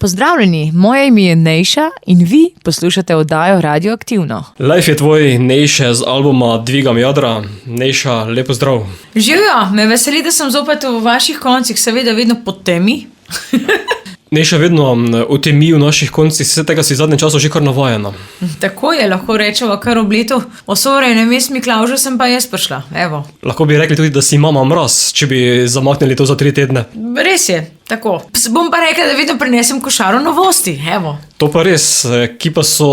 Pozdravljeni, moje ime je Nejša in vi poslušate oddajo Radioaktivno. Life je tvoj, Nejše, z albuma Dvigam jadra. Nejša, lepo zdrav. Živijo, me veseli, da sem zopet v vaših koncih, seveda vedno pod temi. Nejša vedno v temi v naših koncih, vse tega si v zadnjem času že kar navajena. Tako je, lahko rečemo kar ob letu. Osore, na mest Miklavža sem pa jaz prišla, evo. Lahko bi rekli tudi, da si mama mraz, če bi zamaknili to za 3 tedne. Res je, tako. Bom pa rekla, da vedno prinesem košaro novosti, evo. To pa res, ki pa so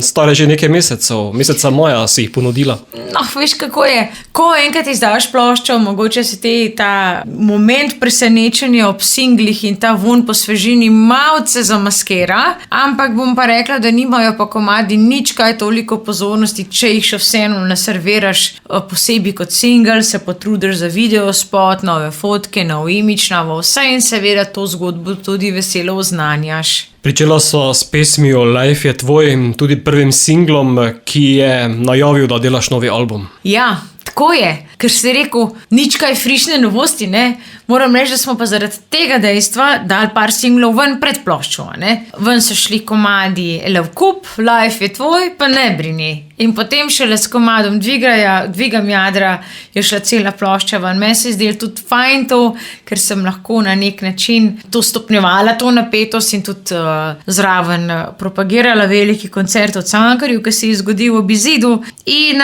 stare že nekaj mesecev, meseca maja si jih ponudila. No, veš kako je, ko enkrat izdaš ploščo, mogoče se ta moment presenečenja ob singlih in ta von po svežini malce zamaskira, ampak bom pa rekla, da nimajo pa komadi nič kaj toliko pozornosti, če jih še vseeno naserviraš posebej kot single, se potrudiš za videospot, nove fotke, nov imidž, novo vse in seveda to zgodbo tudi veselo oznanjaš. Pričela so s pesmijo Life je tvoj, tudi prvim singlom, ki je najavil, da delaš novi album. Ja, tako je, ker si rekel, nič kaj frišne novosti, ne? Moram reči, da smo pa zaradi tega dejstva dali par singlov ven pred ploščo, ne? Ven so šli komadi Levkup, Life je tvoj, pa ne brini. In potem šele s komadom Dvigam jadra je šla cela plošča ven. Meni se je zdelo tudi fajn to, ker sem lahko na nek način to stopnjevala, to napetost in tudi zraven propagirala veliki koncert v Cankarju, ki se je zgodil ob izidu. In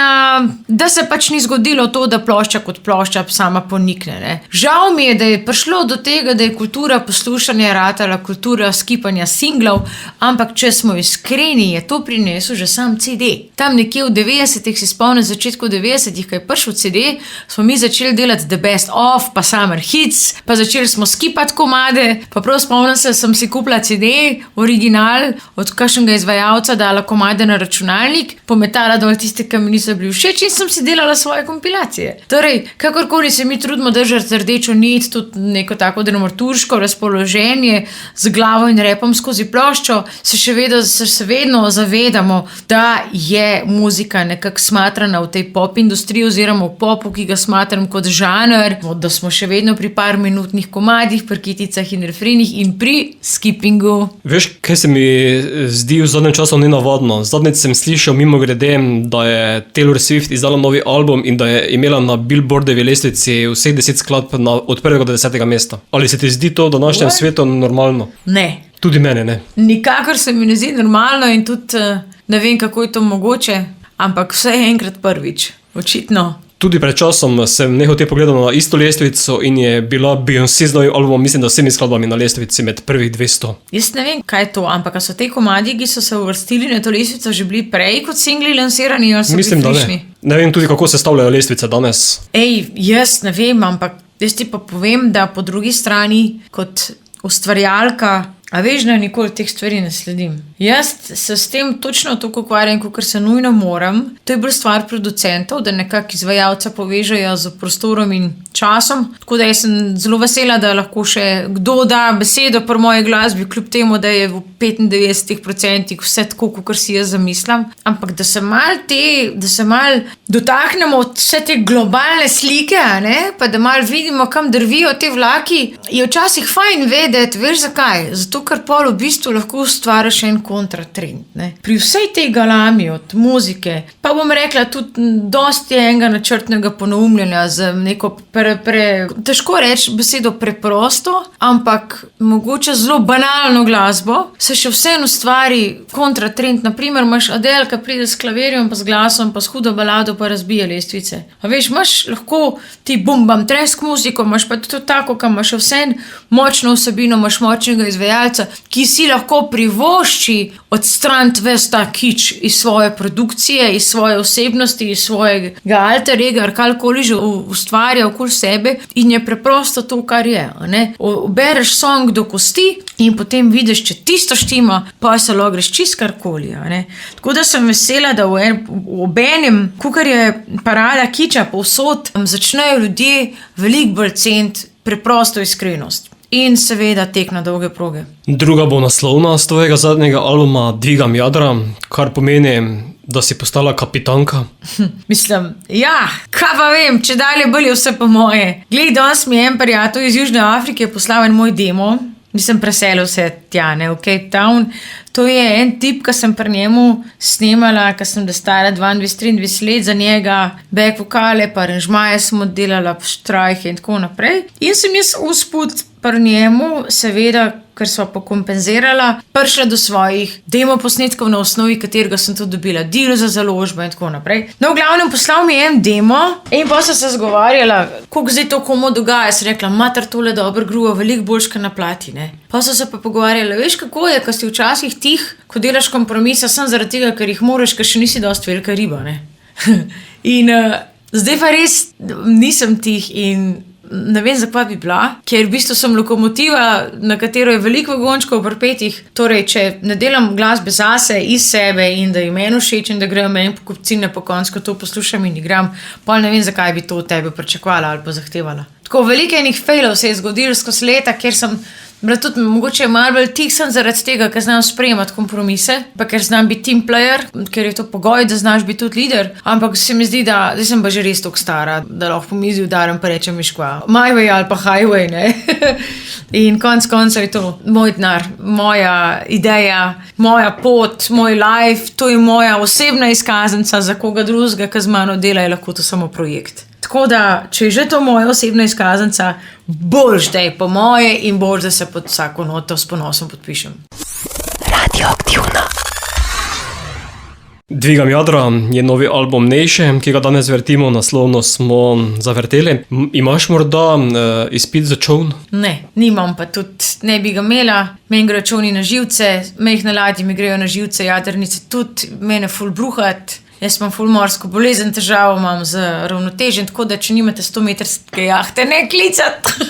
da se pač ni zgodilo to, da plošča kot plošča sama ponikne, ne. Žal mi je, da je prišlo do tega, da je kultura poslušanja ratala kultura skipanja singlov, ampak če smo iskreni, je to prinesel že sam CD. Tam nekje v 90-ih, si spomnim, začetku 90-ih, ko je prišel CD, smo mi začeli delati The Best Of, pa Summer Hits, pa začeli smo skipati komade, pa prav spomnim se, sem si kupila CD, original, od kakšnega izvajalca, dala komade na računalnik, pometala dol tiste, ki mi niso bili všeč in sem si delala svoje kompilacije. Torej, kakorkoli se mi trudimo držati rdečo nit, tudi neko tako dramaturško razpoloženje z glavo in repom skozi ploščo, se vedno zavedamo, da je muzika nekako smatrana v tej pop industriji oziroma v popu, ki ga smatram kot žanr, da smo še vedno pri par minutnih komadih, pri kiticah in refrenih in pri skippingu. Veš, kaj se mi zdi v zadnjem času nenavadno? Zadnjič sem slišal mimogrede, da je Taylor Swift izdala novi album in da je imela na Billboardovi lestvici vseh 10 skladb od 1. do 10. mesta. Ali se ti zdi to v današnjem svetu normalno? Ne. Tudi mene, ne. Nikakor se mi ne zdi normalno in tudi ne vem, kako je to mogoče, ampak vse je enkrat prvič, očitno. Tudi pred časom sem nehote pogledal na isto lestvico in je bila Beyoncé z novim albumom, mislim, da vsemi skladbami na lestvici med prvih 200. Jaz ne vem, kaj je to, ampak so te komadi, ki so se uvrstili na to lestvico, že bili prej kot singli lansirani, ali so mislim, bili frišni? Ne vem tudi, kako se stavljajo lestvice danes. Jaz ne vem, ampak jaz ti pa povem, da po drugi strani kot ustvarjalka, a veš, da nikoli teh stvari ne sledim. Jaz se s tem točno toliko ukvarjam, kakor se nujno moram. To je bolj stvar producentov, da nekako izvajalca povežejo z prostorom in časom. Tako da jaz sem zelo vesela, da lahko še kdo da besedo pri moji glasbi, kljub temu, da je v 95% vse tako, kakor si jaz zamislim. Ampak da se mal dotaknemo vse te globalne slike, ne? Pa da mal vidimo, kam drvijo te vlaki, je včasih fajn vedeti, veš zakaj? Zato, ker pol v bistvu lahko ustvariš en kontratrend, ne. Pri vsej tej galami od muzike, pa bom rekla tudi dosti enega načrtnega ponaumljanja z neko težko reči besedo preprosto, ampak mogoče zelo banalno glasbo, se še vseeno ustvari kontratrend. Naprimer, imaš Adele, ki pride s klavirjem, pa z glasom, pa s hudo balado, pa razbije lestvice. A veš, imaš lahko ti bum-bam tresk muziko, imaš pa tudi tako, kam imaš vseeno močno vsebino, imaš močnega izvajalca, ki si lahko privošči odstraniti ves ta kič iz svoje produkcije, iz svoje osebnosti, iz svojega alter ega, karkoli že ustvarja okoli sebe in je preprosto to, kar je, ne. Bereš song do kosti in potem vidiš, če tisto štima, pa se lahko greš čist karkoli, ne. Tako da sem vesela, da ob enem, kakor je parada kiča povsod, začnejo ljudje veliko bolj ceniti preprosto iskrenost. In seveda tek na dolge proge. Druga bo naslovna z tvojega zadnjega albuma Dvigam jadra, kar pomeni, da si postala kapitanka. Mislim, kaj pa vem, če dalje bolje vse po moje. Glej, danes mi je en prijatelj iz Južne Afrike poslal en moj demo Mislim, preselil se tja, ne, v Cape Town. To je en tip, ki sem pri njemu snemala, ko sem da stara 22-23 let za njega, back vokale, pa aranžmaje smo delala, štrajke in tako naprej. In sem jaz usput pri njemu, seveda, ker sva pokompenzirala, prišla do svojih demo posnetkov, na osnovi katerega sem tudi dobila deal za založbo in tako naprej. No, v glavnem poslal mi en demo in pa sem se zgovarjala, koliko zdaj to komu dogaja. Sem rekla, mater, tole dobro gruva, veliko boljš, kot na plati, ne. Pa sem se pa pogovarjala, veš kako je, ko si včasih tih, ko delaš kompromise, sem zaradi tega, ker jih moraš, ker še nisi dosti velika riba, ne. In zdaj pa res nisem tih in ne vem, zakaj bi bila, ker v bistvu sem lokomotiva, na katero je veliko vagončkov pripetih. Torej, če ne delam glasbe zase, iz sebe in da je meni všeč in da grejo meni po kupcine po koncu, ko to poslušam in igram, pa ne vem, zakaj bi to od tebe pričakovala ali pa zahtevala. Tako veliko enih failov se je zgodilo skozi leta, ker sem bila tudi mogoče malo bolj tih sem zaradi tega, ker znam sprejemati kompromise, pa ker znam biti team player, ker je to pogoj, da znaš biti tudi lider, ampak se mi zdi, da zdaj sem pa že res toliko stara, da lahko po mizi udarim pa rečem miškva. My way ali pa highway, ne. In konec koncev je to moj denar, moja ideja, moja pot, moj life, to je moja osebna izkaznica za koga drugega, ki z mano dela, je lahko to samo projekt. Tako da, če je že to moja osebna izkaznica, boljš da je po moje in boljš da se pod vsako noto s ponosom podpišem. Radioaktivna. Dvigam jadra je novi album Nejše, ki ga danes vrtimo, naslovno smo zavrteli. Imaš morda izpit za čovn? Ne, nimam pa tudi, ne bi ga imela. Meni grejo čovni na živce, mehne ladje mi grejo na živce, jadrnice tudi, mene ful bruhat. Jaz imam ful morsko bolezen, težavo imam z ravnotežjem, tako da če nimate 100-metrske jahte, ne klicati.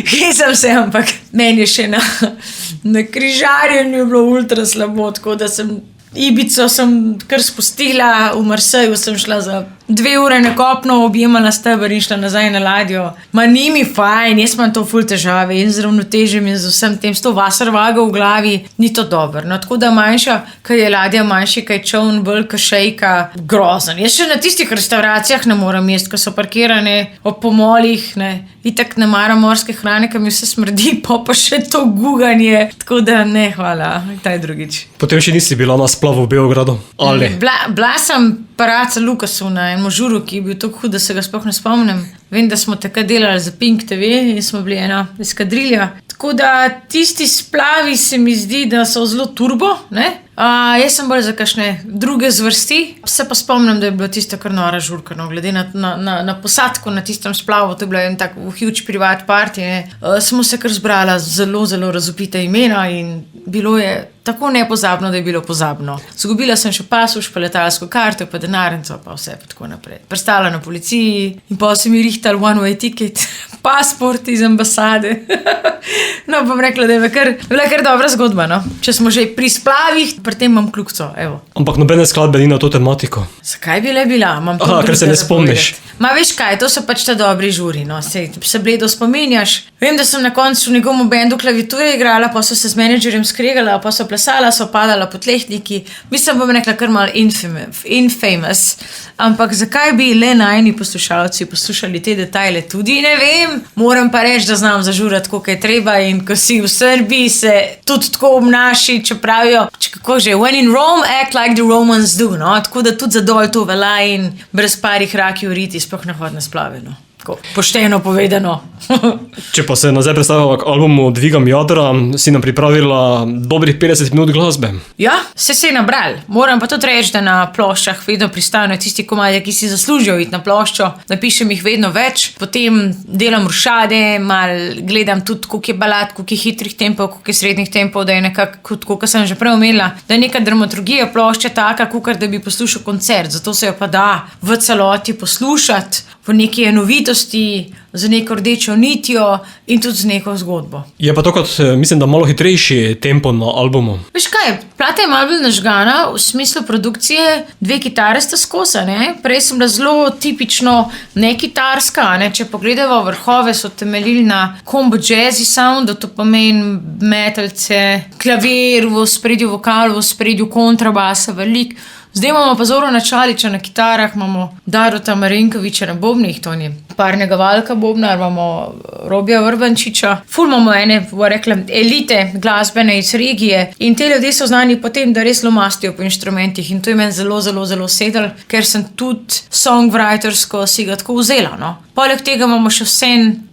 Hecam se, ampak meni je še na križarjenju bilo ultra slabo, tako da sem Ibico sem kar spustila, v Marseju sem šla za 2 ure na kopno, objemala steber in šla nazaj na ladjo. Ma ni mi fajn, jaz imam to ful težave in z ravnotežjem in z vsem tem, s to vasarvago v glavi, ni to dobro. No, tako da manjša, kaj je ladja, manjši, kaj čovn, bolj, kaj šejka, grozen. Jaz še na tistih restauracijah ne moram jesti, ko so parkirane ob pomolih, ne. Itak ne maram morske hrane, ki mi vse smrdi, pa še to guganje. Tako da ne, hvala, taj drugič. Potem še nisi bila na splavu v Beogradu? Ali? Bila sem Paraca Lukasu na enem žuru, ki je bil tako hud, da se ga sploh ne spomnim. Vem, da smo takrat delali za Pink TV in smo bili ena eskadrilja. Tako da tisti splavi se mi zdi, da so zelo turbo, ne? Jaz sem bolj za kakšne druge zvrsti. Se pa spomnim, da je bila tista kar nora žurka, no, glede na posadko na tistem splavu, to je bila en tak huge privat party, ne? Smo se kar zbrala zelo, zelo razvpita imena in bilo je tako nepozabno, da je bilo pozabno. Zgubila sem še pasuš, pa letalsko karto, pa denarnico, pa vse pa tako naprej. Prestala na policiji in pa se mi rihtal one-way ticket, pasport iz ambasade. No, bom rekla, da je bila kar dobra zgodba, no. Če smo že pri splavih, pri tem imam kljukico, evo. Ampak nobene skladbe ni na to tematiko. Zakaj bi le bila? Ker se ne spomniš. Ma veš kaj, to so pač ta dobri žuri, no. Se bledo spominjaš. Vem, da sem na koncu v njegovem bendu klaviature igrala, pa so se z menedžerjem skregala, pa so plesala, so padala po tlehniki. Mislim, bom rekla kar malo infamous. Ampak zakaj bi le najni poslušalci poslušali te detajle? Tudi ne vem. Moram pa reči, da znam zažurati, koliko je treba in ko si v Srbiji se tudi tako obnaši, če pravijo, kako že, when in Rome, act like the Romans do, no? Tako da tudi za dol to velja in brez parih raki uriti, sploh ne hod na splave, no. Pošteno povedano. Če pa se nazaj predstavljamo k albumu Dvigam jadra, si nam pripravila dobrih 50 minut glasbe. Ja, se je nabral. Moram pa tudi reči, da na ploščah vedno pristajajo tisti komadi, ki si zaslužijo iti na ploščo. Napišem jih vedno več, potem delam rušade, mal gledam tudi, koliko je balad, koliko je hitrih tempov, koliko je srednjih tempov, da je nekako, kot sem že prej omenila, da je neka dramaturgija plošče taka, kakor da bi poslušal koncert. Zato se jo pa da v celoti poslušati, v neki enovitosti, z neko rdečo nitjo in tudi z neko zgodbo. Je pa to kot, mislim, da malo hitrejši tempo na albumu. Veš kaj, plata je malo bolj nažgana v smislu produkcije, 2 kitare sta skosa, ne? Prej sem bila zelo tipično nekitarska, ne? Če pogledamo vrhove, so temeljili na combo jazzy soundu, to pomeni metalce, klavir v spredju vokal, v spredju kontrabasa, velik. Zdaj imamo pa Zorana Čaliča na kitarah, imamo Darota Marinkoviča na bobnih, to je parnega Valka bobnar, imamo Robija Vrbančiča. Ful imamo ene, bo rekla, elite glasbene iz regije in te ljudje so znani potem, da res lomastijo po inštrumentih in to je meni zelo, zelo, zelo sedel, ker sem tudi songwritersko si ga tako vzela, no. Poleg tega imamo še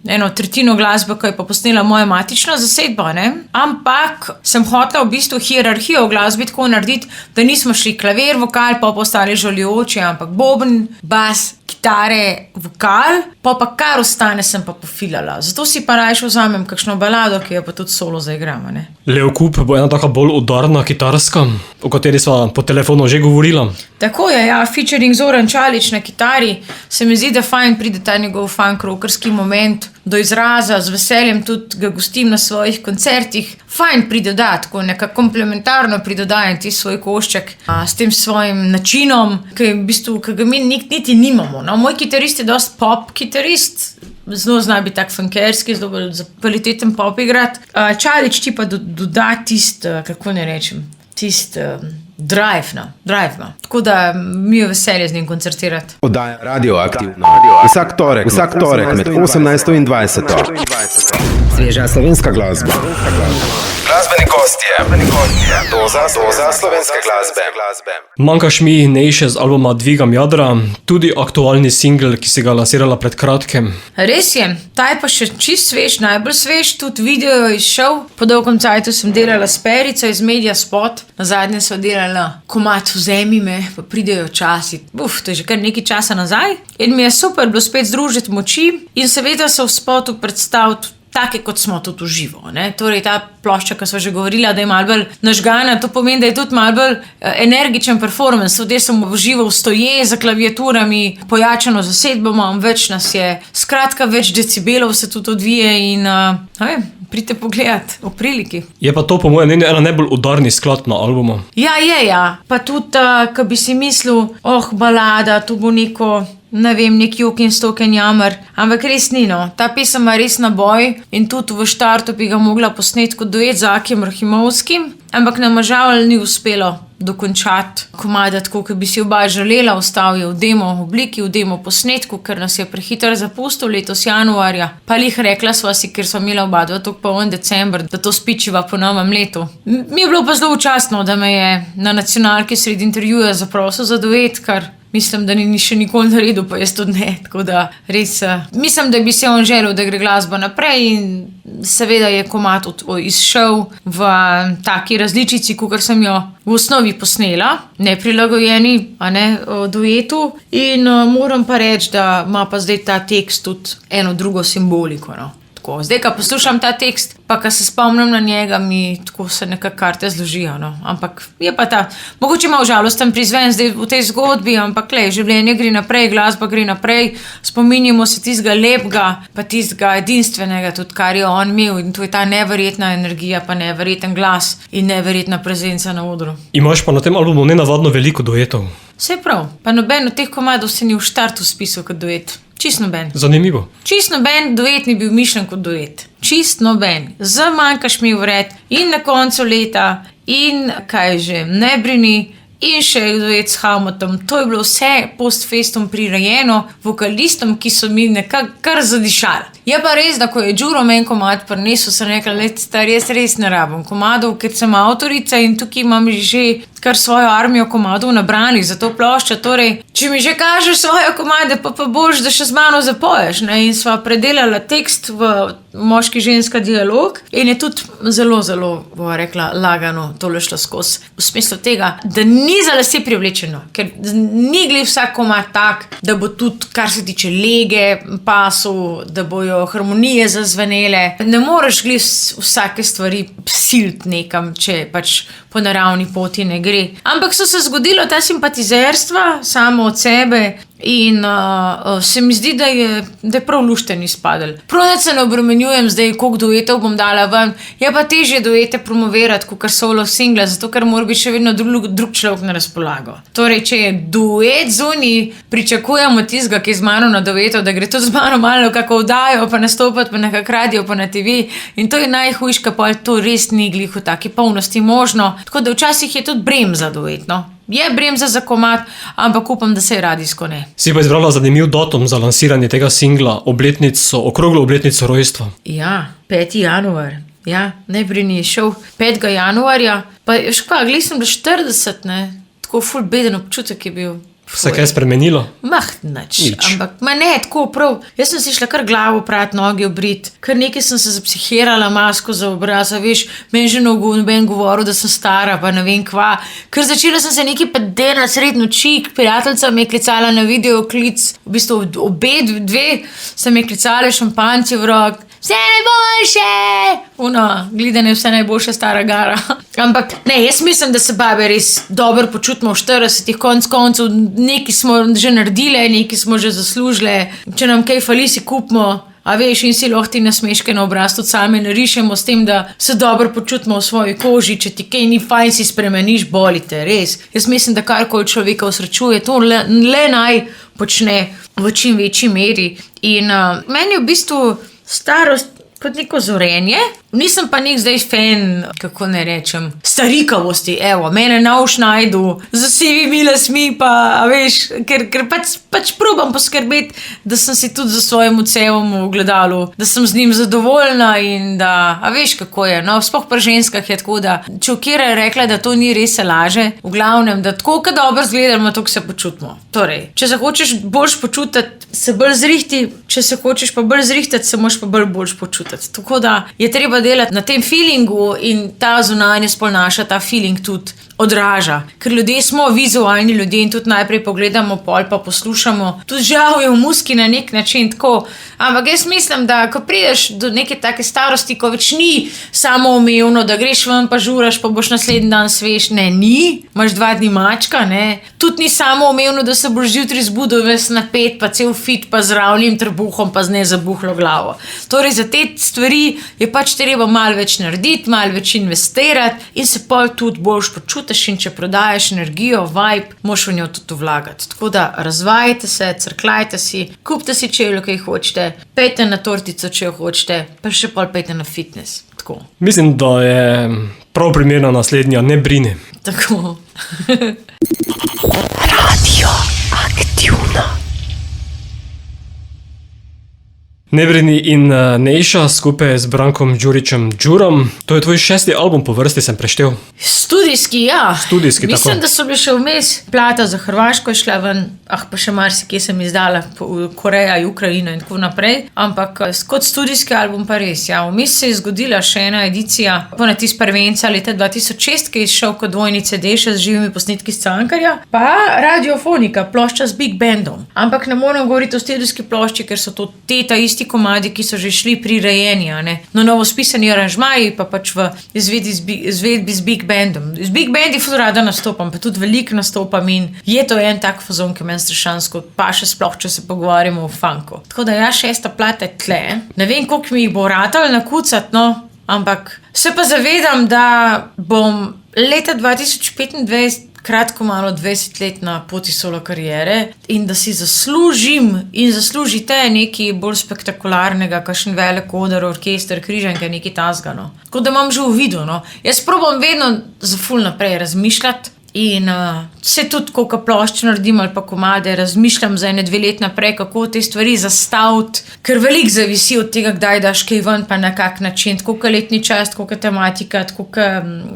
eno tretjino glasbe, ko je pa posnela moja matična zasedba, ne? Ampak sem hotela v bistvu hierarhijo v glasbi tako narediti, da nismo šli klavir, vokal, pa postali žaljujoči, ampak boben, bas, kitare, vokal, pa kar ostane sem pa pofilala. Zato si pa raje vzamem kakšno balado, ki jo pa tudi solo zaigramo, ne? Leo Kup bo ena taka bolj udarna kitarska, o kateri sva po telefonu že govorila. Tako je, ja, featuring Zoran Čalič na kitari, se mi zdi, da fajn pride ta njegov funk-rockerski moment do izraza, z veseljem tudi ga gostim na svojih koncertih. Fajn pridodati, tako nekako komplementarno pridodajati svoj košček s tem svojim načinom, ki v bistvu, ki ga mi niti nimamo. No, moj kitarist je dosti pop kitarist, zelo zna biti tak funkerski, zelo bolj kvaliteten pop igrati. Čalič ti pa doda kako ne rečem, drive. Tako da mi je veselje z njim koncertirati. Oddaja Radioaktivno. Vsak torek med 18 in 20. Sveža slovenska glasba. Glasbeni gostje. Doza slovenske glasbe. Manjkaš mi Nejše z albuma Dvigam jadra, tudi aktualni singel, ki si ga lansirala pred kratkim. Res je, ta je pa še čist svež, najbolj svež, tudi video je izšel. Po dolgem cajtu sem delala s Perico iz Media Spot, nazadnje sva delala komad Vzemi me, pa pridejo časi. To je že kar nekaj časa nazaj. In mi je super bilo spet združiti moči in seveda se v spotu predstaviti take, kot smo tudi v živo, ne? Torej ta plošča, ki sva že govorila, da je malo bolj nažgana, to pomeni, da je tudi malo bolj energičen performance. Tudi sem v živo stoje za klaviaturami, pojačano zasedbo imam, več nas je, skratka več decibelov se tudi odvije in pridite pogledat v priliki. Je pa to po mojem mnenju ena najbolj udarni skladb na albumu. Ja. Pa tudi, ko bi si mislil, balada, to bo neko, ne vem, nek jok in stok in jamr, ampak res ni, no. Ta pesem ima res naboj in tudi v štartu bi ga mogla posneti kot duet z Akijem Rahimovskim, ampak nam žal ni uspelo dokončati komada tako, kot bi si oba želela. Ostal je v demo obliki, v demo posnetku, ker nas je prehitro zapustil letos januarja. Pa lih rekla sva si, ker sva imela oba dva tako poln december, da to spičiva po novem letu. Mi je bilo pa zelo častno, da me je na nacionalki sredi intervjuja zaprosil za duet, kar mislim, da ni še nikoli naredil, pa jaz tudi ne. Tako da res mislim, da bi se on želel, da gre glasba naprej in seveda je komad izšel v taki različici, kakor sem jo v osnovi posnela, neprilagojeni, duetu in moram pa reči, da ima pa zdaj ta tekst tudi eno drugo simboliko, no. Zdaj, ko poslušam ta tekst, pa ko se spomnim na njega, mi tako se nekako karte zložijo, no. Ampak je pa ta, mogoče malo žalosten prizven zdaj v tej zgodbi, ampak življenje gre naprej, glasba gre naprej, spominjamo se tistega lepega, pa tistega edinstvenega tudi, kar je on imel in to je ta neverjetna energija, pa neverjeten glas in neverjetna prezenca na odru. Imaš pa na tem albumu nenavadno veliko duetov. Vse prav, pa noben od teh komadov se ni v štartu spisal kot duet. Čist noben. Zanimivo. Čist noben duet ni bil mišljen kot duet. Čist noben. Manjkaš mi vred in na koncu leta in Nebrini in še duet s Hamotom. To je bilo vse post festum prirejeno vokalistom, ki so mi nekako kar zadišali. Je pa res, da ko je Đuro meni komad prinesel, sem rekla, res ne rabim komadov, ker sem avtorica in tukaj imam že kar svojo armijo komadov nabranih za to ploščo. Torej, če mi že kažeš svoje komade, pa boš, da še z mano zapoješ, ne? In sva predelala tekst v moški-ženska dialog in je tudi zelo, zelo, bova rekla, lagano tole šlo skozi. V smislu tega, da ni za lase privlečeno, ker ni glih vsak komad tak, da bo tudi, kar se tiče lege, pasu, da bojo harmonije zazvenele. Ne moreš glih vsake stvari siliti nekam, če pač po naravni poti ne gre. Ampak so se zgodilo ta simpatizerstva samo od sebe in se mi zdi, da je prav lušten izpadel. Prav se ne obremenjujem zdaj, koliko duetov bom dala ven. Je pa težje duete promovirati, kot solo single, zato ker mora biti še vedno drug človek na razpolago. Torej, če je duet zunaj, pričakujemo tistega, ki je z mano na duetu, da gre tudi z mano malo kako vdajo, pa nastopati, pa nekak radio, pa na TV. In to je najhujška, pa to res ni glih v taki polnosti možno. Tako da včasih je tudi brem za duet, no. je bremza za komad, ampak upam, da se je radijsko ne. Si pa izbrala zanimiv datum za lansiranje tega singla, okroglo obletnico rojstva. Ja, 5. januar. Ja, Nebrini je šel 5. januarja, pa glej sem bila 40, ne, tako ful beden občutek je bil. Se kaj spremenilo? Nič. Ampak ne, tako prav. Jaz sem si šla kar glavo prat, noge obrit, kar nekaj sem se zapsihirala, masko za obraz, veš, meni že noben govoril, da sem stara, pa ne vem kva. Ker začela sem se nekaj padela sred noči, prijateljica me je klicala na video klic, v bistvu dve sta me klicali, šampanci v rok. Vse najboljše! Gledanje vse najboljše stara gara. Ampak ne, jaz mislim, da se babe res dobro počutimo v 40-ih, konc koncev, nekaj smo že naredile, nekaj smo že zaslužile. Če nam kaj fali, si kupimo, a veš, in si lahko ti nasmeške na obraz tudi sami narišemo s tem, da se dobro počutimo v svoji koži. Če ti kaj ni fajn, si spremeniš, bolite, res. Jaz mislim, da karkoli človeka osrečuje, to le naj počne v čim večji meri. In meni je v bistvu starost kot neko zorenje, nisem pa nek zdaj fan, kako ne rečem, starikavosti, evo, mene nauš najdu, z sivimi lasmi pa, a veš, ker pač probam poskrbeti, da sem si tudi za svojim odsevom v gledalu, da sem z njim zadovoljna in da, a veš, kako je, no, sploh pri ženskah je tako, da če Kira je rekla, da to ni res, se laže, v glavnem, da tako, kad dobro zgledamo, tako se počutimo. Torej, če se hočeš boljš počutiti, se bolj zrihti, če se hočeš pa bolj zrihtati, se moš pa boljš počutiti. Tako da je treba delati na tem feelingu in ta zunanja spolnaša, ta feeling tudi odraža. Ker ljudje smo vizualni ljudje in tudi najprej pogledamo pol pa poslušamo. Tudi žal je v muski na nek način tako. Ampak jaz mislim, da ko prideš do neke take starosti, ko več ni samoumevno, da greš ven pa žuraš, pa boš naslednji dan svež. Ne, ni. Imaš 2 dni mačka, ne. Tudi ni samoumevno, da se boš zjutraj zbudil ves napet, pa cel fit, pa z ravnim trbuhom, pa z nezabuhlo glavo. Torej za te stvari je pač treba malo več narediti, malo več investirati in se pol tudi boljš počutiti. In če prodajaš energijo, vibe, moš v njo tudi vlagati. Tako da razvajajte se, crklajte si, kupite si čevlje, ki jih hočete, pejte na tortico, če jo hočete, pa še pol pejte na fitness. Tako. Mislim, da je prav primerna naslednja, ne brini. Tako. Radio Aktivna. Nebrini in Nejša skupaj z Brankom Đurićem Đurom. To je tvoj 6. album po vrsti, sem preštel. Studijski, ja. Studijski, tako. Mislim, da so bili še vmes. Plata za Hrvaško je šla ven, pa še marsikje sem izdala, Koreja, Ukrajina in tako naprej. Ampak kot studijski album pa res, ja. Vmes se je zgodila še ena edicija, Ponatis prvenca leta 2006, ki je izšel kot dvojni CD še z živimi posnetki s Cankarja, pa radiofonika, plošča z Big Bandom. Ampak ne moram govoriti o studijski plošči, ker so to ta isti komadi, ki so že šli prirejeni, na novo spisani aranžmaji, pa pač v izvedbi z Big Bandom. Z Big Bandi ful rada nastopam, pa tudi veliko nastopam in je to en tak fazon, ki meni strašansko pa še sploh, če se pogovarjamo o funku. Tako da ja, 6. plata je tle. Ne vem, koliko mi jih bo ratalo nakucat, no, ampak se pa zavedam, da bom leta 2025 kratko malo 20 let na poti solo kariere in da si zaslužim in zaslužite nekaj bolj spektakularnega, kakšen velik oder, orkester, križanke, nekaj tazgano. Tako da imam že v vidu, no. Jaz probam vedno za ful naprej razmišljati in se tudi, koliko plošč naredim ali pa komade, razmišljam za 1-2 let naprej, kako te stvari zastaviti, ker veliko zavisi od tega, kdaj daš kaj ven, pa na kak način, koliko letni čas, koliko tematika, koliko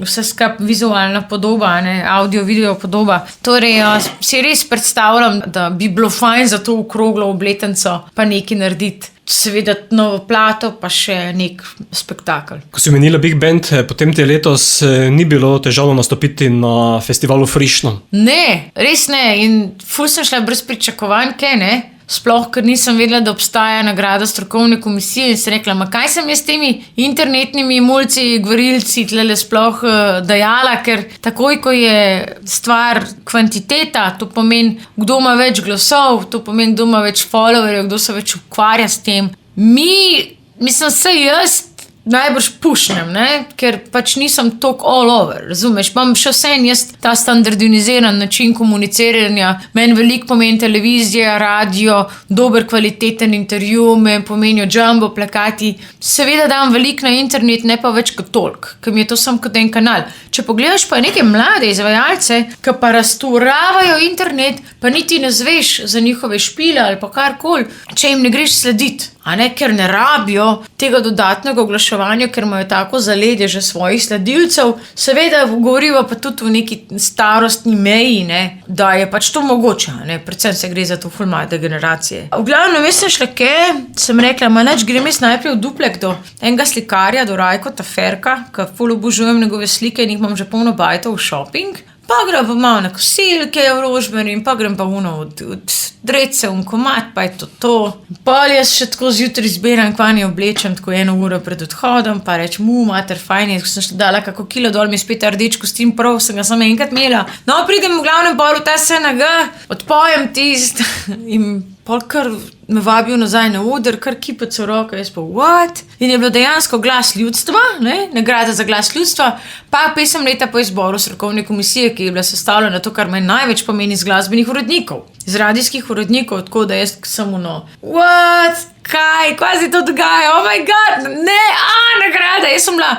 vse skap vizualna podoba, ne, audio, video podoba. Torej, si res predstavljam, da bi bilo fajn za to okroglo obletnico pa nekaj narediti. Seveda novo plato, pa še nek spektakel. Ko si omenila Big Band, potem ti letos ni bilo težavno nastopiti na festivalu Frišno. Ne, res ne. In ful sem šla brez pričakovanj, kaj ne? Sploh, ker nisem vedela, da obstaja nagrada strokovne komisije in sem rekla, ma kaj sem jaz s temi internetnimi mulci, govorilci tlele sploh dajala, ker takoj, ko je stvar kvantiteta, to pomeni, kdo ima več glasov, to pomeni, kdo ima več followerjev, kdo se več ukvarja s tem. Mislim, se jaz najbrž pušnem, ne? Ker pač nisem toliko all over, razumeš? Imam še vsem jaz ta standardiziran način komuniciranja, meni veliko pomeni televizija, radio, dober kvaliteten intervju, meni pomenijo jumbo plakati. Seveda dam veliko na internet, ne pa več kot toliko, ker mi je to samo kot en kanal. Če pogledaš pa neke mlade izvajalce, ki pa razturavajo internet, pa niti ne zveš za njihove špile ali pa karkoli, če jim ne greš slediti. Ker ne rabijo tega dodatnega oglaševanja, ker imajo tako zaledje že svojih sledilcev. Seveda govorijo pa tudi v neki starostni meji, da je pač to mogoče. Predvsem se gre za to ful mlade generacije. V glavnem, jaz sem rekla, grem jaz najprej v Duplek do enega slikarja, do Rajko Taferka, ki ful obožujem njegove slike in jih imam že polno bajtov v shopping. Pa grem pa malo na kosilke v Rožmeri in pa grem pa od drece v komad, pa je to. Pol jaz še tako zjutraj zbiram, kvanje oblečem, tako 1 uro pred odhodom, pa rečem, mater, fajn je, ko sem še dala kako kilo dol, mi je spet rdeč kostim prav, sem ga samo enkrat imela. No, pridem v glavnem pol v ta SNG, odpojem tist in pol kar me vabijo nazaj na oder, kar kipec v roke, jaz pa what? In je bilo dejansko Glas ljudstva, nagrada za Glas ljudstva, pa 5 leta po izboru strokovne komisije, ki je bila sestavljena to, kar me največ pomeni iz glasbenih urednikov, iz radijskih urednikov, tako da jaz samo what? Kaj se to dogaja? Oh my god, nagrada, jaz sem bila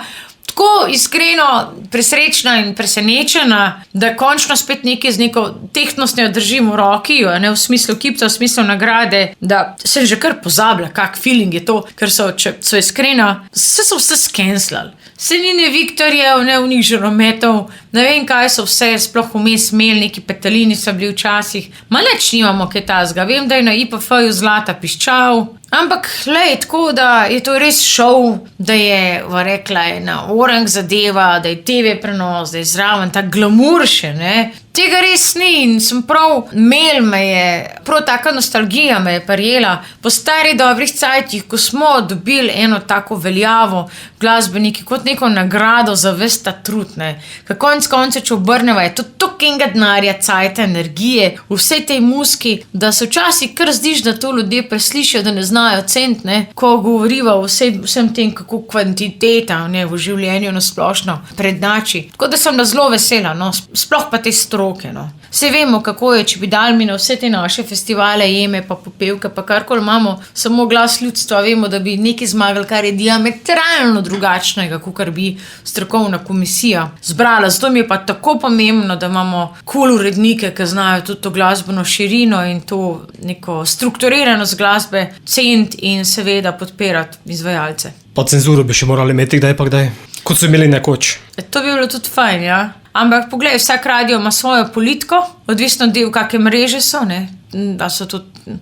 tako iskreno presrečna in presenečena, da končno spet nekaj z neko tehtnostjo držim v roki, v smislu kipca, v smislu nagrade, da sem že kar pozabila, kak feeling je to, ker če so iskrena, so vse skenslali. Se ni ne Viktorjev, ne v njih žarometov, ne vem kaj so vse, sploh vmes imeli, neki petalini so bili včasih, nič nimamo kaj tazga, vem, da je na IPF-ju Zlata piščal, ampak tako, da je to res šov, da je, rekla je na orang zadeva, da je TV prenos, da je zraven ta glamur še, Tega res ni in sem prav, prav taka nostalgija me je prijela po starih dobrih cajtih, ko smo dobili eno tako veljavo glasbeniki kot neko nagrado za ves ta trud, Ker konec koncev, če obrneva, je to toliko denarja, cajta, energije, v vsej tej muski, da se včasih kar zdiš, da to ljudje preslišijo, da ne znajo cent, ko govoriva o vsem tem, kako kvantiteta v življenju nasplošno prednači. Tako da sem zelo vesela, sploh pa te stroke. Vse vemo, kako je, če bi dali mi na vse te naše festivale, jeme pa popevke, pa karkoli imamo, samo Glas ljudstva, vemo, da bi nekaj zmagali, kar je diametralno drugačnega, kakor bi strokovna komisija zbrala. Zato mi je pa tako pomembno, da imamo cool urednike, ki znajo tudi to glasbeno širino in to neko strukturiranost glasbe ceniti in seveda podpirati izvajalce. Pa cenzuro bi še morali imeti kdaj pa kdaj, kot so imeli nekoč. To bi bilo tudi fajn, Ampak poglej, vsak radio ima svojo politiko, odvisno del, kakšne mreže so, da so tudi,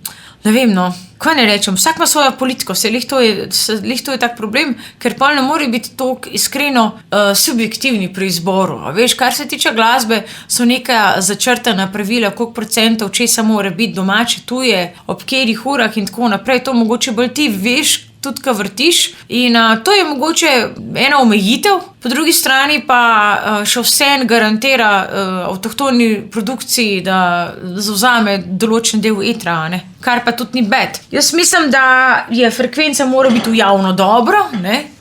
ne vem, kaj ne rečem, vsak ima svojo politiko, lih to je tak problem, ker pa ne more biti toliko iskreno subjektivni pri izboru. Veš, kar se tiče glasbe, so neka začrtana pravila, koliko procentov česa mora biti domače, tuje, ob katerih urah in tako naprej, to mogoče bolj ti veš, tudi ko vrtiš in to je mogoče ena omejitev, po drugi strani pa še vsem garantira avtohtoni produkciji, da zavzame določen del etra, kar pa tudi ni bad. Jaz mislim, da je frekvenca mora biti v javno dobro,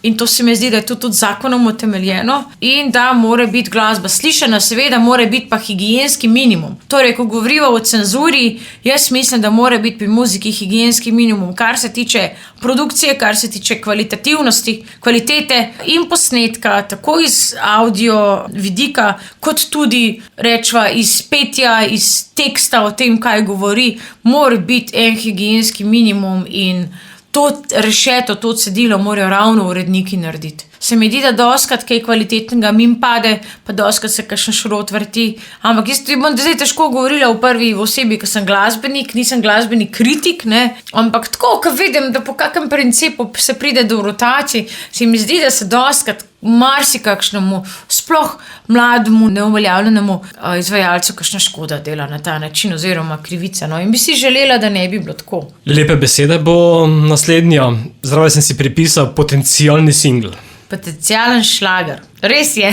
in to se mi zdi, da je tudi zakonom utemeljeno in da mora biti glasba slišana, seveda mora biti pa higienski minimum. Torej, ko govoriva o cenzuri, jaz mislim, da mora biti pri muziki higienski minimum, kar se tiče produkcije, kar se tiče kvalitativnosti, kvalitete in posnetka, tako iz audio vidika, kot tudi rečva iz petja, iz teksta o tem, kaj govori, mora biti en higienski minimum in to rešeto, to cedilo morajo ravno uredniki narediti. Se mi zdi, da doskrat kaj kvalitetnega mimo pade, pa doskrat se kakšen šrot vrti. Ampak jaz bom zdaj težko govorila v prvi osebi, ker sem glasbenik, nisem glasbeni kritik, ampak tako, ko vidim, da po kakem principu se pride do rotacij, se mi zdi, da se doskrat marsikakšnemu, sploh mlademu, neuveljavljenemu izvajalcu kakšna škoda dela na ta način oziroma krivica. In bi si želela, da ne bi bilo tako. Lepe besede bo naslednja. Zraven sem si pripisal potencialni singl. Potencialen šlager. Res je.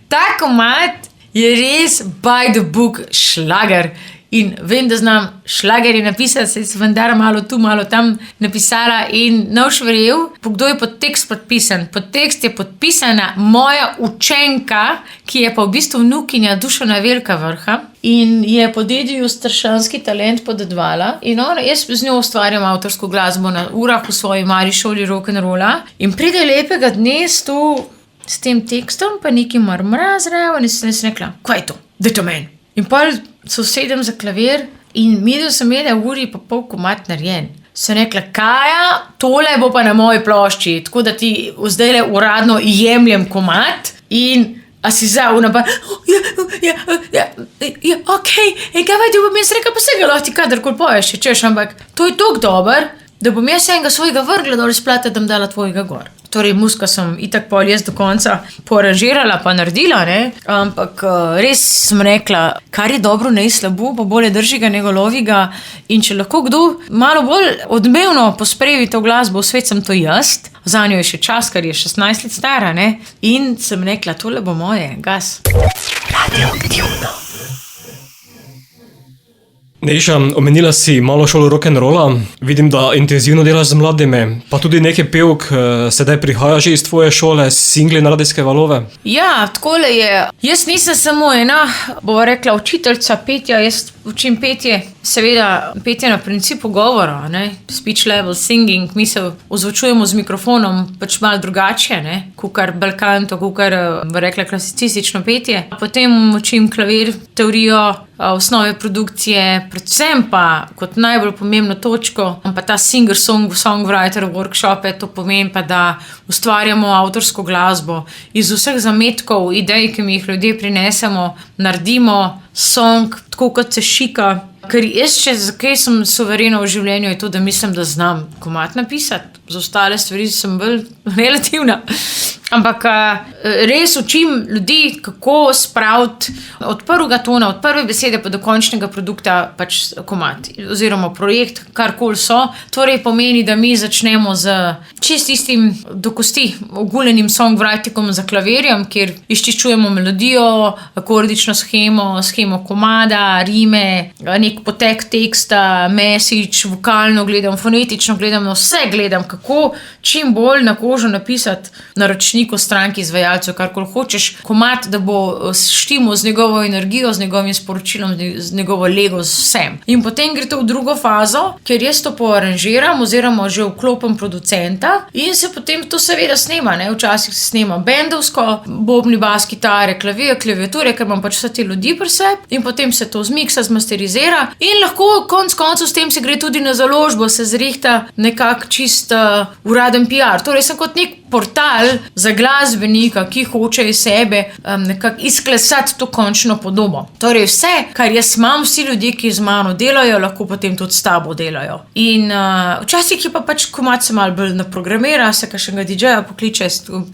Ta komad je res by the book šlager. In vem, da znam šlagerje napisati, se sem vendar malo tu, malo tam napisala in noš verjel, kdo je pod tekst podpisan. Pod tekst je podpisana moja učenka, ki je pa v bistvu vnukinja Dušana Velkavrha in je po dediju strašanski talent podedovala in jaz z njo ustvarjam avtorsko glasbo na urah v svoji mali šoli rock'n'rolla in pride lepega dne s to s tem tekstom, pa neki marmra zraven in sem rekla, kaj je to? Daj to meni. In pol se usedem za klavir in midel sem uri pa pol komad narejen. Sem rekla, Kaja, tole bo pa na moji plošči, tako da ti zdajle uradno jemljem komad in a si za unaba, okej, kaj vajte, bom jaz rekla, pa se ga lahko ti kadarkoli poješ, če češ, ampak to je toliko dober, da bom jaz enega svojega vrgla dol iz plate, da bom dala tvojega gor. Torej, muska sem itak pol jaz do konca poaranžirala pa naredila, ne? Ampak res sem rekla, kar je dobro, ne je slabo, pa bolje drži ga, nego lovi ga. In če lahko kdo malo bolj odmevno posprevi to glasbo, v svet sem to jaz. Zanjo je še čas, ker je 16 let stara, ne? In sem rekla, tole bo moje, gas. Radioaktivno. Nejša, omenila si malo šolo rock'n'rolla, vidim, da intenzivno delaš z mladimi, pa tudi nekaj pevk sedaj prihaja že iz tvoje šole, singli na radijske valove. Ja, takole je. Jaz nisem samo ena, bova rekla, učiteljica petja, jaz učim petje, seveda petje na principu govora, ne? Speech level singing, mi se ozvučujemo z mikrofonom, pač malo drugače, ne? Kukar belkanto, kukar, rekla, klasicistično petje. Potem učim klavir, teorijo, osnove produkcije, predvsem pa kot najbolj pomembno točko, pa ta singer-songwriter workshope, to pomeni pa, da ustvarjamo avtorsko glasbo iz vseh zametkov, idej, ki mi jih ljudje prinesemo, naredimo song, tako kot se šika. Ker jaz, zakaj sem suverena v življenju, je to, da mislim, da znam komad napisati. Za ostale stvari sem bolj relativna. Ampak res učim ljudi, kako spraviti od prvega tona, od prve besede pa do končnega produkta pač komad. Oziroma projekt, karkoli so. Torej pomeni, da mi začnemo z čist istim do kosti oguljenim songwritingom za klavirjem, kjer izčiščujemo melodijo, akordično shemo komada, rime, nek potek teksta, message, vokalno gledam, fonetično gledam, vse gledam, kako čim bolj na kožo napisati naročniku, stranki, izvajalcu, karkoli hočeš, komad, da bo štimo z njegovo energijo, z njegovim sporočilom, z njegovo lego, z vsem. In potem gre to v drugo fazo, kjer jaz to poaranžiram oziroma že vklopim producenta in se potem to seveda snema, ne? Včasih se snema bendovsko, bobni, bas, kitare, klaviature, ker imam pač vse te ljudi pri sebi in potem se to zmiksa, zmasterizira in lahko konc koncev s tem se gre tudi na založbo, se zrihta nekak čist uraden PR. Torej sem kot nek portal za glasbenika, ki hoče iz sebe nekako izklesati to končno podobo. Torej vse, kar jaz imam, vsi ljudje, ki z mano delajo, lahko potem tudi s tabo delajo. In včasih je pa pač komad se malo bolj naprogramira, se kakšnega DJ-ja pokliče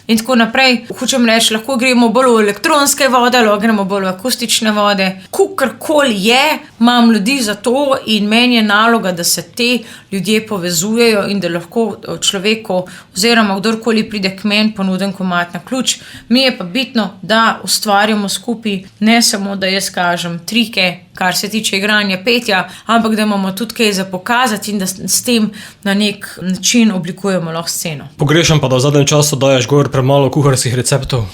in tako naprej. Hočem reči, lahko gremo bolj v elektronske vode, lahko gremo bolj v akustične vode. Kakorkoli je, imam ljudi za to in meni je naloga, da se te ljudje povezujejo in da lahko človeku oziroma kdorkoli pride k meni, ponudim komad na ključ. Mi je pa bitno, da ustvarjamo skupaj, ne samo, da jaz kažem trike, kar se tiče igranja petja, ampak da imamo tudi kaj za pokazati in da s tem na nek način oblikujemo lahko sceno. Pogrešam pa, da v zadnjem času daješ gor premalo kuharskih receptov.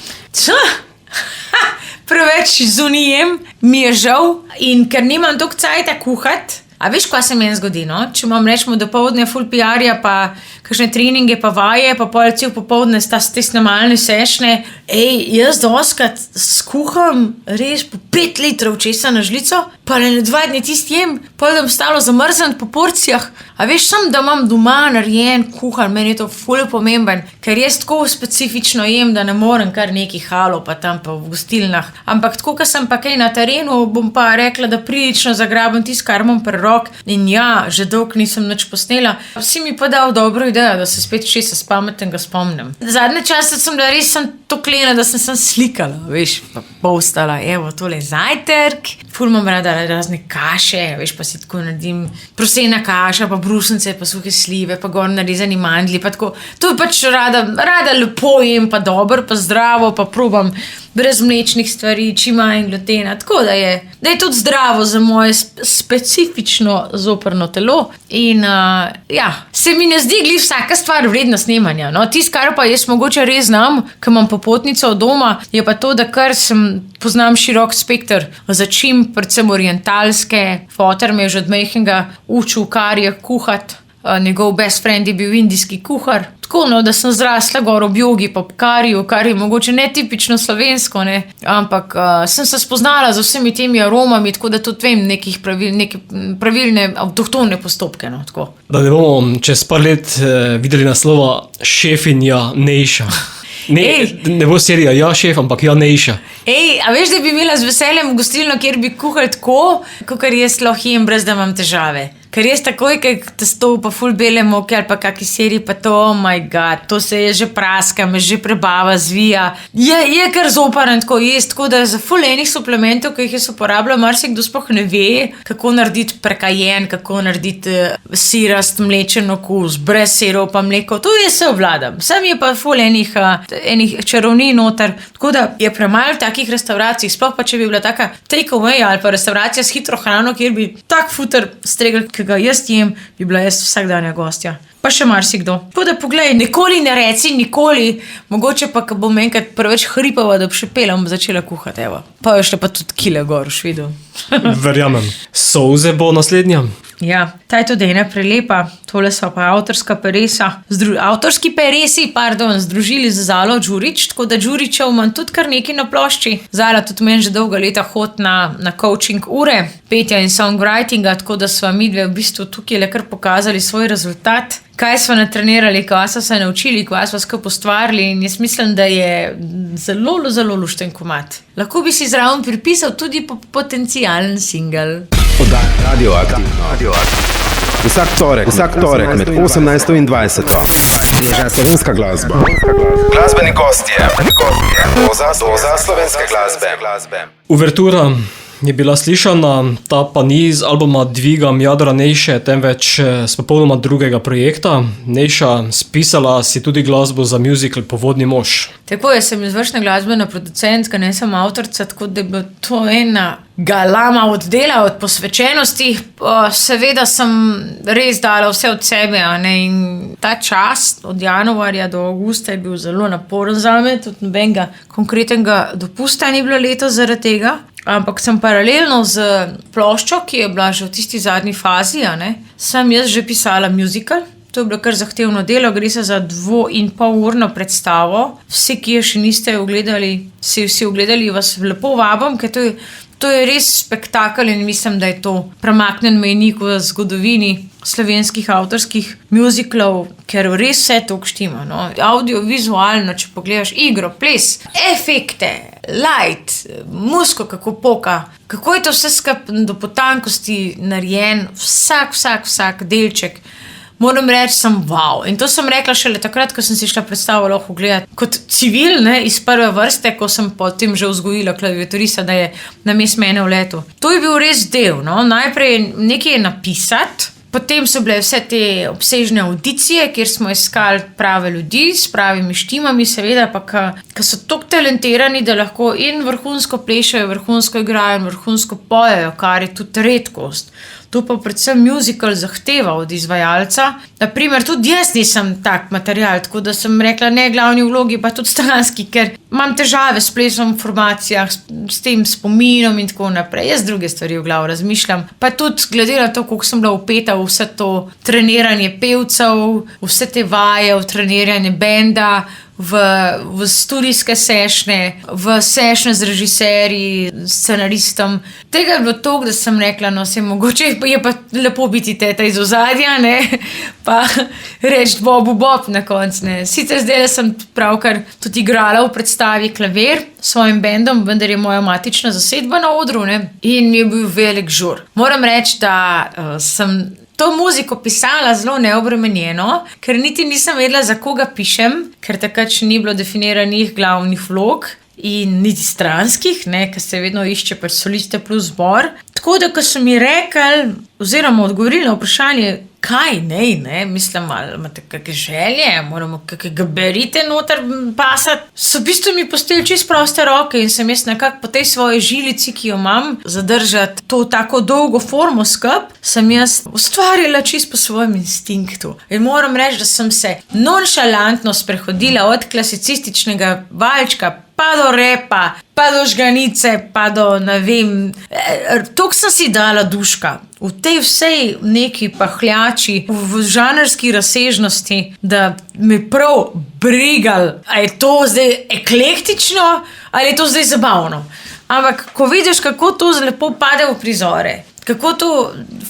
Preveč zunijem, mi je žal in ker nimam toliko cajta kuhati. A veš, kaj se meni zgodi, no? Če imam rečemo dopoldne full PR-ja, pa kakšne treninge, pa vaje, pa pol cel popoldne te snemalne sešne. Jaz doskrat skuham res po 5 litrov česa na žlico, pa na 2 dni tisti jem, pol da bom stalo zamrzniti po porcijah. A veš, sam da imam doma narejen kuhan, meni je to ful pomemben, ker jaz tako specifično jem, da ne morem kar neki halo, pa tam pa v gostilnah. Ampak tako, ko sem pa kaj na terenu, bom pa rekla, da prilično zagrabim tisto, kar imam pri roki. In ja, že dolgo nisem nič posnela. Si mi pa dal dobro idejo, da se spet česa spametnega spomnim. Zadnje čase sem bila res to klena, da sem slikala, veš, pa postala, evo, tole je zajtrk, ful imam rada razne kaše, veš, pa si tako naredim prosena kaša, pa brusnice, pa suhe slive, pa gor narezani mandlji, pa tako, to je pač rada lepo jem, pa dobro, pa zdravo, pa probam brez mlečnih stvari, čim manj glutena, tako da je tudi zdravo za moje specifično zoprno telo in se mi ne zdi glih vsaka stvar vredna snemanja, no, tisto, kar pa jaz mogoče res znam, ker imam popotnico od doma, je pa to, da kar poznam širok spekter začimb, predvsem orientalske, foter me je že od majhnega učil, kar je kuhati. njegov best friend je bil indijski kuhar. Tako, no, da sem zrasla gor ob jogi, pa kariju, kar je mogoče netipično slovensko, ne? Ampak sem se spoznala z vsemi temi aromami, tako da tudi vem neke pravilne avtohtone postopke. No, tako. Da ne bomo čez par let videli naslova Šefinja Nejša. Ne bo serija Ja šef, ampak Ja Nejša. A veš, da bi imela z veseljem gostilno, kjer bi kuhali tako, kakor jaz lahko jem, brez da imam težave. Ker jaz takoj, kaj testo pa ful bele moke ali pa kaki seriji, pa to, oh my god, to se je že praska, me že prebava, zvija. Je kar zoparen tako jesti, tako da za ful enih suplementov, ki jih jaz uporabljam, marsikdo sploh ne ve, kako narediti prekajen, kako narediti sirast, mlečen okus, brez sirov pa mleko, to jaz se obvladam. Sam je pa ful enih čarovnij noter, tako da je premalo takih restavracij, sploh pa če bi bila taka take away ali pa restauracija s hitro hrano, kjer bi tak futer stregel, ki ga jaz jem, bi bila jaz vsakdanja gostja. Pa še marsikdo. Tako da poglej, nikoli ne reci, nikoli, mogoče pa, ko bom enkrat preveč hripava, da bi še pela, bom začela kuhati, evo. Pa veš pa tudi kile gor v švidu. Verjamem. Souze bo naslednja. Ja, ta je tudi ena prelepa, tole so pa avtorski peresi, združili z Zalo Đurić, tako da Đurićev imam tudi kar nekaj na plošči. Zala tudi meni že dolga leta hod na coaching ure, petja in songwritinga, tako da sva midve v bistvu tukaj le kar pokazali svoj rezultat. Kaj smo natrenirali, kaj smo se naučili, kaj smo skupaj ustvarili in jaz mislim, da je zelo, zelo lušten komad. Lahko bi si zraven pripisal tudi potencialen single. Oddaja Radioaktivno. Vsak torek med 18 in 20. Sveža slovenska glasba. Glasbeni gostje. Doza slovenske glasbe. Uvertura je bila slišana, ta pa ni z albuma Dvigam jadra Nejše, temveč s popolnoma drugega projekta. Nejša, spisala si tudi glasbo za musical Povodni mož. Tako je, sem izvršna glasbena producentka, ne sem avtorica, tako da je bilo to ena galama od dela, od posvečenosti. Seveda sem res dala vse od sebe, ne? In ta čas od januarja do avgusta je bil zelo naporen zame, tudi nobenega konkretnega dopusta ni bilo letos zaradi tega. Ampak sem paralelno z ploščo, ki je bila že v tisti zadnji fazi, sem jaz že pisala musical. To je bilo kar zahtevno delo, gre se za 2,5-urno predstavo. Vsi, ki jo še niste ogledali, vsi ogledali, vas lepo vabim, ker to je res spektakel in mislim, da je to premaknen mejnik v zgodovini slovenskih avtorskih musicalov, ker res vse to štima. No? Audio-vizualno, če pogledaš igro, ples, efekte, light, muziko, kako poka, kako je to vse skupaj do potankosti narejen, vsak delček. Moram reči, sem wow. In to sem rekla šele takrat, ko sem si šla predstavo lahko gledati kot civil, iz prve vrste, ko sem potem že vzgojila klaviaturista, da je namesto mene v letu. To je bil res del. No? Najprej nekaj je napisati, potem so bile vse te obsežne audicije, kjer smo iskali prave ljudi s pravimi štimami, seveda pa, ki so toliko talentirani, da lahko in vrhunsko plešajo, vrhunsko igrajo, vrhunsko pojejo, kar je tudi redkost. To pa predvsem musical zahteva od izvajalca. Naprimer, tudi jaz nisem tak material, tako da sem rekla, ne glavni vlogi, pa tudi stranski, ker imam težave s plesom v informacijah, s tem spominom in tako naprej. Jaz druge stvari v glavu razmišljam. Pa tudi glede na to, koliko sem bila vpeta v vse to treniranje pevcev, vse te vaje, v treniranje benda, v studijske sešne, v sešne z režiserji, scenaristom. Tega je bilo toliko, da sem rekla, no se mogoče je pa lepo biti teta iz ozadja, pa reči Bob na konc, Sicer zdaj sem pravkar tudi igrala v predstavi Klavir s svojim bendom, vendar je moja matična zasedba na odru, in mi je bil velik žur. Moram reči, da sem to muziko pisala zelo neobremenjeno, ker niti nisem vedela, za koga pišem, ker takrat še ni bilo definiranih glavnih vlog in niti stranskih, ker se vedno išče soliste plus zbor. Tako da, ko so mi rekli, oziroma odgovorili na vprašanje, kaj mislim, ali imate kakšne želje, moramo kakšne gabarite noter pasati, so v bistvu mi postali čisto proste roke in sem jaz nekako po tej svoji žilici, ki jo imam, zadržati to tako dolgo formo skup, sem jaz ustvarjala čisto po svojem instinktu. In moram reči, da sem se nonšalantno sprehodila od klasicističnega valčka, pa do repa, pa do žganice, pa do, ne vem, toliko sem si dala duška. V tej vsej neki pahljači, v žanrski razsežnosti, da me prav brigal, a je to zdaj eklektično ali je to zdaj zabavno. Ampak, ko vidiš, kako to lepo pade v prizore, kako to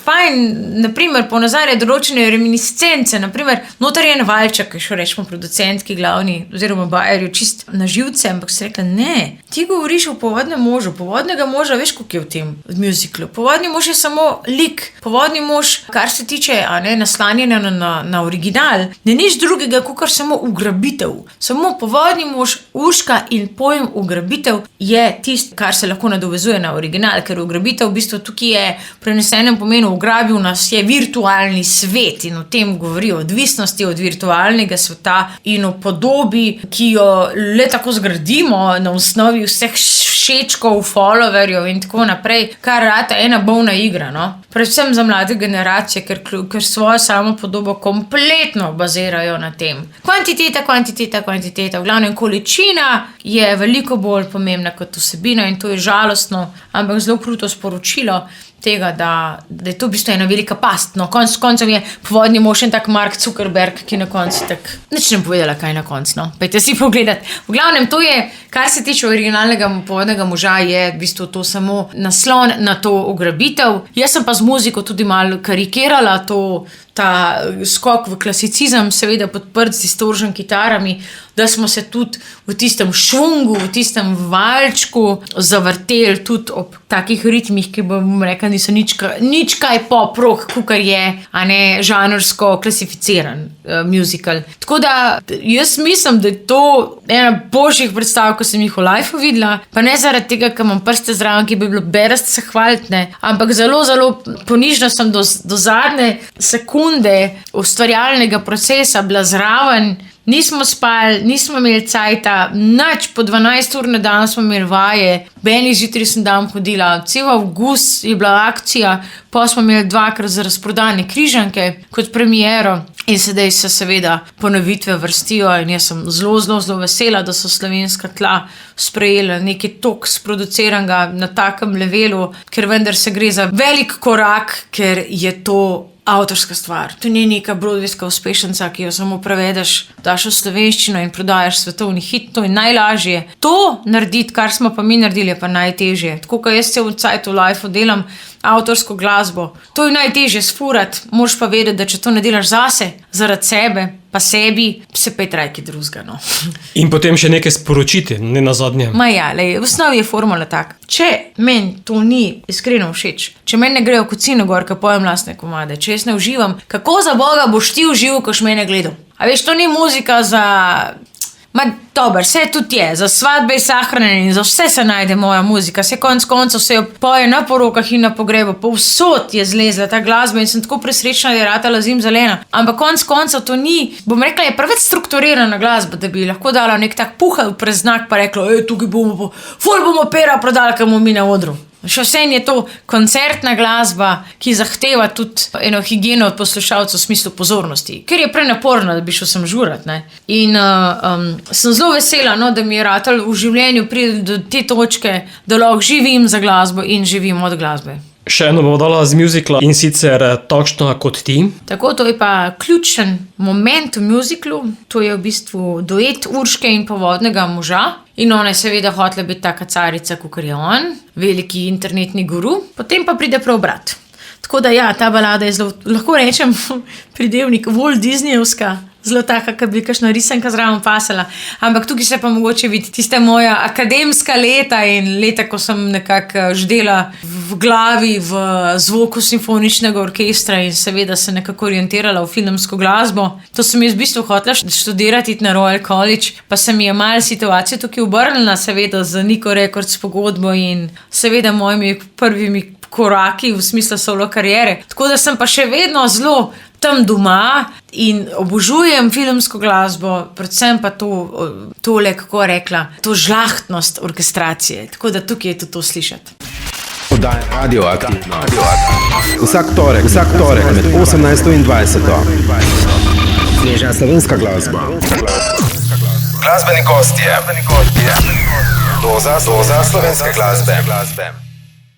fajn, naprimer, ponazarja določene reminiscence, naprimer, notar je en Valček, ki še rečemo producentki glavni, oziroma bajerju čist na živce, ampak se rekla, ne, ti govoriš o povodnem možu, povodnega moža, veš, koliko je v tem musiclu, povodni mož je samo lik, povodni mož, kar se tiče, naslanjanja na original, ne nič drugega, kakor samo ugrabitev, samo povodni mož, Urška in pojem ugrabitev je tisto, kar se lahko nadovezuje na original, ker ugrabitev v bistvu tukaj je prenesenem pomenu ugrabil nas je virtualni svet in o tem govori o odvisnosti od virtualnega sveta in o podobi, ki jo le tako zgradimo na osnovi vseh všečkov, followerjev in tako naprej, kar rata ena bolna igra, no. Predvsem za mlade generacije, ker svojo samo podobo kompletno bazirajo na tem. Kvantiteta. V glavnem količina je veliko bolj pomembna kot vsebina in to je žalostno, ampak zelo kruto sporočilo tega, da je to v bistvu ena velika past. No, koncem je povodni mož en tak Mark Zuckerberg, ki na koncu tak nič ne povedala, kaj na koncu, no. Pejte si pogledat. V glavnem, to je, kar se tiče originalnega povodnega moža, je v bistvu to samo naslon na to ugrabitev. Jaz sem pa z muziko tudi malo karikirala ta skok v klasicizem, seveda podprt z distortion kitarami, da smo se tudi v tistem šungu, v tistem valčku zavrteli tudi ob takih ritmih, ki bom rekla, niso nič kaj pop-rock, kukar je, a ne žanrsko klasificiran musical. Tako da jaz mislim, da je to ena boljših predstav, ko sem jih v live videla, pa ne zaradi tega, ker imam prste zraven, ki bi bilo berast se hvaliti, ne, ampak zelo, zelo ponižna sem do zadnje sekunde ustvarjalnega procesa bila zraven. Nismo spali, nismo imeli cajta, nič, po 12 ur na dan smo imeli vaje, beni zjutraj sem dan hodila, cel avgust je bila akcija, pa smo imeli 2krat za razprodane križanke kot premiero in sedaj se seveda ponovitve vrstijo in jaz sem zelo, zelo, zelo vesela, da so slovenska tla sprejela nekaj toliko sproduciranega na takem levelu, ker vendar se gre za velik korak, ker je to avtorska stvar. To ni neka broadwayska uspešnica, ki jo samo prevedeš, daš v slovenščino in prodajaš svetovni hit, to je najlažje. To narediti, kar smo pa mi naredili, je pa najtežje. Tako, ko jaz cel cajt v live delam avtorsko glasbo, to je najtežje sfurati, moraš pa vedeti, da če to ne delaš zase, zaradi sebe, pa sebi, se pa je trajki drugega, no. In potem še nekaj sporočiti, ne nazadnje. Ma ja, lej, v osnovi je formula tak. Če meni to ni iskreno všeč, če meni ne grejo kocino gor, ko pojem lastne komade, če jaz ne uživam, kako za Boga boš ti užival, ko boš mene gledal? A veš, to ni muzika za... Ma dober, vse tudi je, za svadbe in sahrane in za vse se najde moja muzika, vse konc koncev se jo poje na porokah in na pogrebu, povsod je zlezla ta glasba in sem tako presrečna, da je ratala zimzelena, ampak konc koncev to ni, bom rekla, je preveč strukturirana glasba, da bi lahko dala nek tak puhal preznak pa rekla, tukaj bomo, ful bomo pera prodali, kaj bomo mi na odru. Še vsem je to koncertna glasba, ki zahteva tudi eno higieno od poslušalcev v smislu pozornosti, ker je prenaporno, da bi šel sem žurat, ne. In sem zelo vesela, no, da mi je ratal v življenju priti do te točke, da lahko živim za glasbo in živim od glasbe. Še eno bomo dala z musicla in sicer Takšna kot ti. Tako, to je pa ključen moment v musiclu, to je v bistvu duet Urške in povodnega moža. In ona je seveda hotela biti taka carica, kakor je on, veliki internetni guru, potem pa pride preobrat. Tako da ja, ta balada je zelo, lahko rečem, pridevnik Walt Disneyevska, zelo taka, kot bi kakšna risanka zraven pasala. Ampak tukaj se pa mogoče vidi tiste moja akademska leta in leta, ko sem nekako ždela v glavi v zvoku simfoničnega orkestra in seveda se nekako orientirala v filmsko glasbo. To sem jaz v bistvu hotela študirati na Royal College, pa se mi je malo situacija tukaj obrnila, seveda z Nico Records pogodbo in seveda mojimi prvimi koraki v smislu solo kariere. Tako da sem pa še vedno zelo tam doma in obožujem filmsko glasbo, predvsem pa tole, kako rekla, to žlahtnost orkestracije. Tako da tukaj je tudi to slišati. Oddaja Radioaktivno. Vsak torek med 18 in 20. Sveža slovenska glasba. Glasbeni gostje. Doza slovenske glasbe.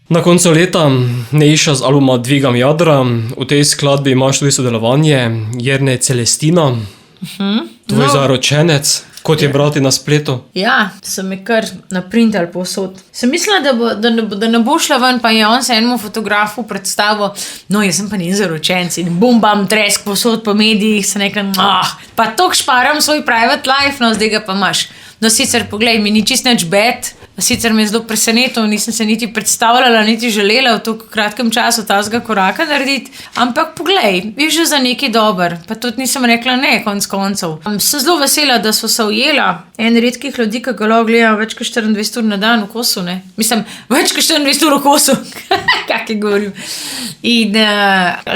Na koncu leta Nejša z albuma Dvigam jadra, v tej skladbi imaš tudi sodelovanje Jernej Celestina, tvoj zaročenec, kot je brati na spletu. Ja, sem me kar naprintal povsod. Sem mislila, da ne bo šla ven, pa je on se enemu fotografu predstavil, no, jaz sem pa njen zaročenec in bum, bam, tresk povsod po medijih, sem rekla, pa toliko šparam svoj private life, no, zdaj ga pa imaš. No, sicer, poglej, mi ni čist nič bed, sicer me je zelo presenetil, nisem se niti predstavljala, niti želela v tako kratkem času tazga koraka narediti, ampak poglej, je že za nekaj dober, pa tudi nisem rekla ne, konc koncev. Sem zelo vesela, da so se ujela, en redkih ljudi, ki ga lahko gledam več kot 24 ur na dan v kosu, ne. Mislim, več kot 24 ur v kosu, kak je govorim. In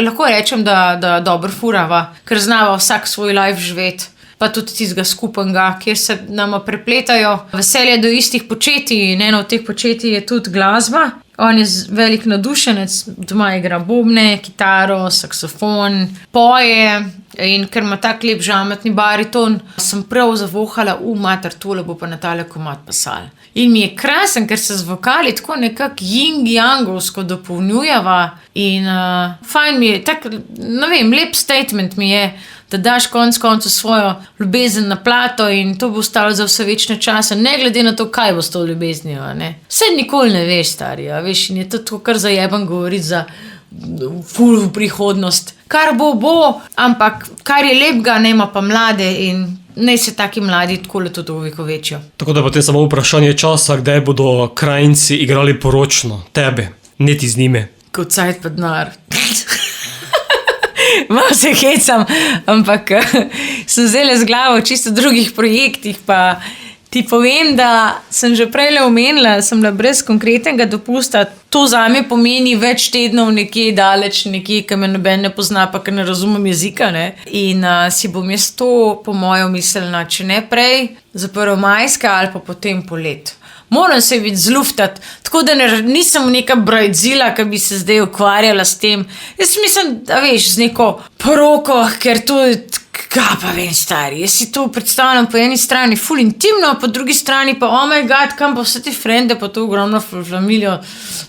lahko rečem, da dobro furava, ker znava vsak svoj life živeti. Pa tudi tistega skupnega, kjer se nama prepletajo veselje do istih početij in eno od teh početij je tudi glasba. On je velik navdušenec, doma igra bobne, kitaro, saksofon, poje in ker ima tak lep žametni bariton, sem prav zavohala, mater, tole bo pa na tale komad pasal. In mi je krasen, ker se z vokali tako nekako yin-yangovsko dopolnjujeva in fajn mi je, tak, ne vem, lep statement mi je, da daš konc koncu svojo ljubezen na plato in to bo ostalo za vse večne čase, ne glede na to, kaj bo s to ljubeznijo, ne. Vse nikoli ne veš, stari, veš, in je to tako kar zajeben govoriti za ful v prihodnost. Kar bo, ampak kar je lepega, nema pa mlade in naj se taki mladi takole tudi ovekovečijo. Tako da potem samo vprašanje časa, kdaj bodo krajinci igrali poročno, tebe, ne ti z njime. Kot cajt pa denar. Malo se hecam, ampak sem zdaj z glavo čisto v drugih projektih, pa ti povem, da sem že prej omenila, sem bila brez konkretnega dopusta. To zame pomeni več tednov nekje daleč, nekje, ki me noben ne pozna, pa ki ne razumem jezika, ne. In si bom jaz to, po mojo mislila, če ne prej, za prvomajska ali pa potem polet. Moram se biti zluftati, tako da nisem neka brajdzila, ki bi se zdaj ukvarjala s tem. Jaz mislim, da veš, z neko poroko, ker to je, kaj pa vem, stari, jaz si to predstavljam po eni strani ful intimno, po drugi strani pa, oh my god, kam pa vse te frende, pa to ogromno familijo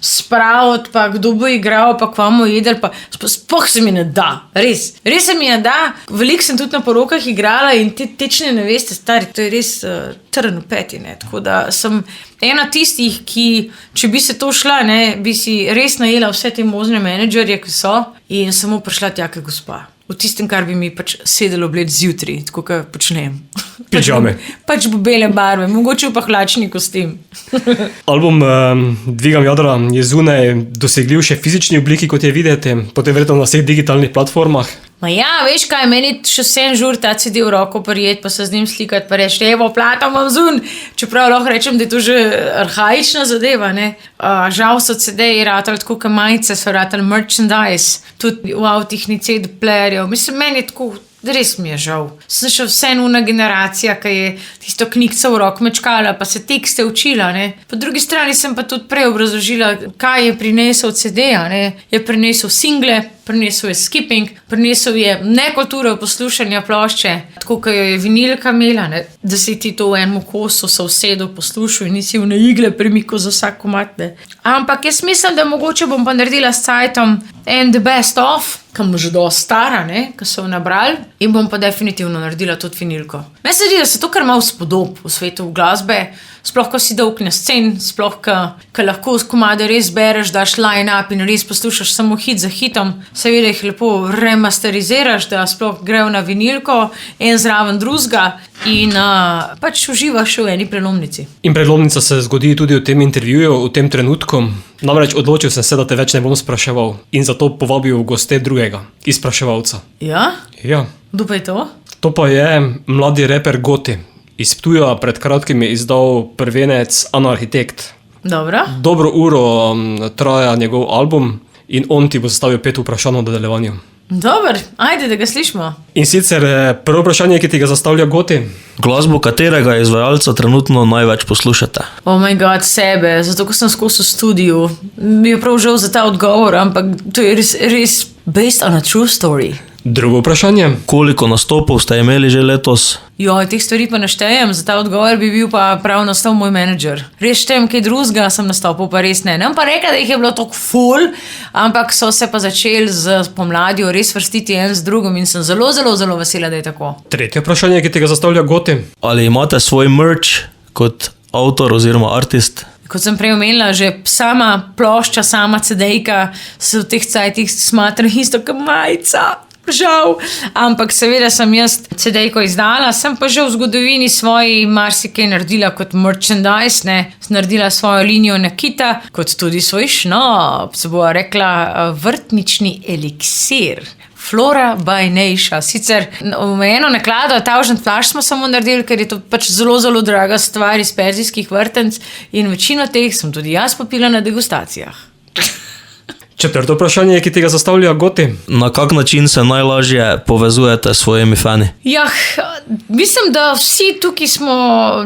spraviti, pa kdo bo igral, pa kva bomo jedel, pa spoh se mi ne da, res se mi ne da. Veliko sem tudi na porokah igrala in te tečne neveste, stari, to je res trn v peti, ne, tako da sem ena tistih, ki, če bi se to šla, ne, bi si res najela vse te možne menedžerje, ki so, in samo prišla tjaka gospa. V tistem, kar bi mi pač sedelo bled zjutraj, tako kot počnem. Pidžame. Pač bo bele barve, mogoče pa hlačni kostim. Album Dvigam jadra je zunaj dosegljiv še fizični obliki, kot je videti, potem verjetno na vseh digitalnih platformah. Ma ja, veš kaj, meni še vsem žur ta CD v roko prijet, pa se z njim slikati, pa reči, evo, plata imam zun, čeprav lahko rečem, da je to že arhaična zadeva, ne. Žal so CD-ji ratali tako, kot majice so ratali merchandise, tudi v avtih ni CD-playerjev, mislim, meni je tako, res mi je žal. Sem še vseeno una generacija, ki je tisto knjigco v rok mečkala, pa se tekste učila, ne. Po drugi strani sem pa tudi prej obrazložila, kaj je prinesel CD-ja, ne. Je prinesel single, prinesel je skipping, prinesel je nekulturo poslušanja plošče, tako kot jo je vinilka imela, ne, da si ti to v enem kosu se usedel, poslušal in nisi v igle premikal za vsak komad, ne. Ampak jaz mislim, da mogoče bom pa naredila s cajtom and the best of, ki bom že dosti stara, ne, ki so jo nabrali, in bom pa definitivno naredila tudi vinilko. Meni se zdi, da se to kar malo spodob v svetu glasbe, sploh ko si dolg na scen, sploh ko lahko z komade res bereš, daš line-up in res poslušaš samo hit za hitom, seveda jih lepo remasteriziraš, da sploh grejo na vinilko, en zraven drugega in pač uživaš v eni prelomnici. In prelomnica se zgodi tudi v tem intervjuju, v tem trenutku. Namreč odločil sem se, da te več ne bom spraševal in zato povabil goste drugega, izpraševalca. Ja? Ja. Kdo pa je to? To pa je mladi reper Goti. Iz Ptuja pred kratkim je izdal prvenec Anarhitekt. Dobro. Dobro uro traja njegov album in on ti bo zastavil 5 vprašanj o nadaljevanju. Dober, ajde, da ga slišimo. In sicer prvo vprašanje, ki ti ga zastavlja Goti. Glasbo katerega izvajalca trenutno največ poslušate? Oh my god, sebe, zato ko sem skozi v studiu. Mi je prav žal za ta odgovor, ampak to je res based on a true story. Drugo vprašanje. Koliko nastopov ste imeli že letos? Teh stvari pa naštejem, za ta odgovor bi bil pa prav nastal moj menedžer. Res štejem, kaj drugega sem nastopil, pa res ne. Ne bom pa rekla, da jih je bilo tako ful, ampak so se pa začeli z pomladjo res vrstiti en z drugim in sem zelo, zelo, zelo vesela, da je tako. Tretje vprašanje, ki te ga zastavlja Goti. Ali imate svoj merch kot avtor oziroma artist? Kot sem prej omenila, že sama plošča, sama CD-jka se v teh cajtih smatra isto kot majica. Žal, ampak seveda sem jaz CD-jko izdala, sem pa že v zgodovini svoji marsikaj naredila kot merchandise, ne, naredila svojo linijo nakita, kot tudi svoj šnop, se bo rekla vrtnični eliksir. Flora by Neša. Sicer eno naklado, tavžen flaš smo samo naredili, ker je to pač zelo, zelo draga stvar iz perzijskih vrtenc in večino teh sem tudi jaz popila na degustacijah. Četrto vprašanje, ki te ga zastavlja Goti. Na kak način se najlažje povezujete s svojimi fani? Mislim, da vsi tukaj smo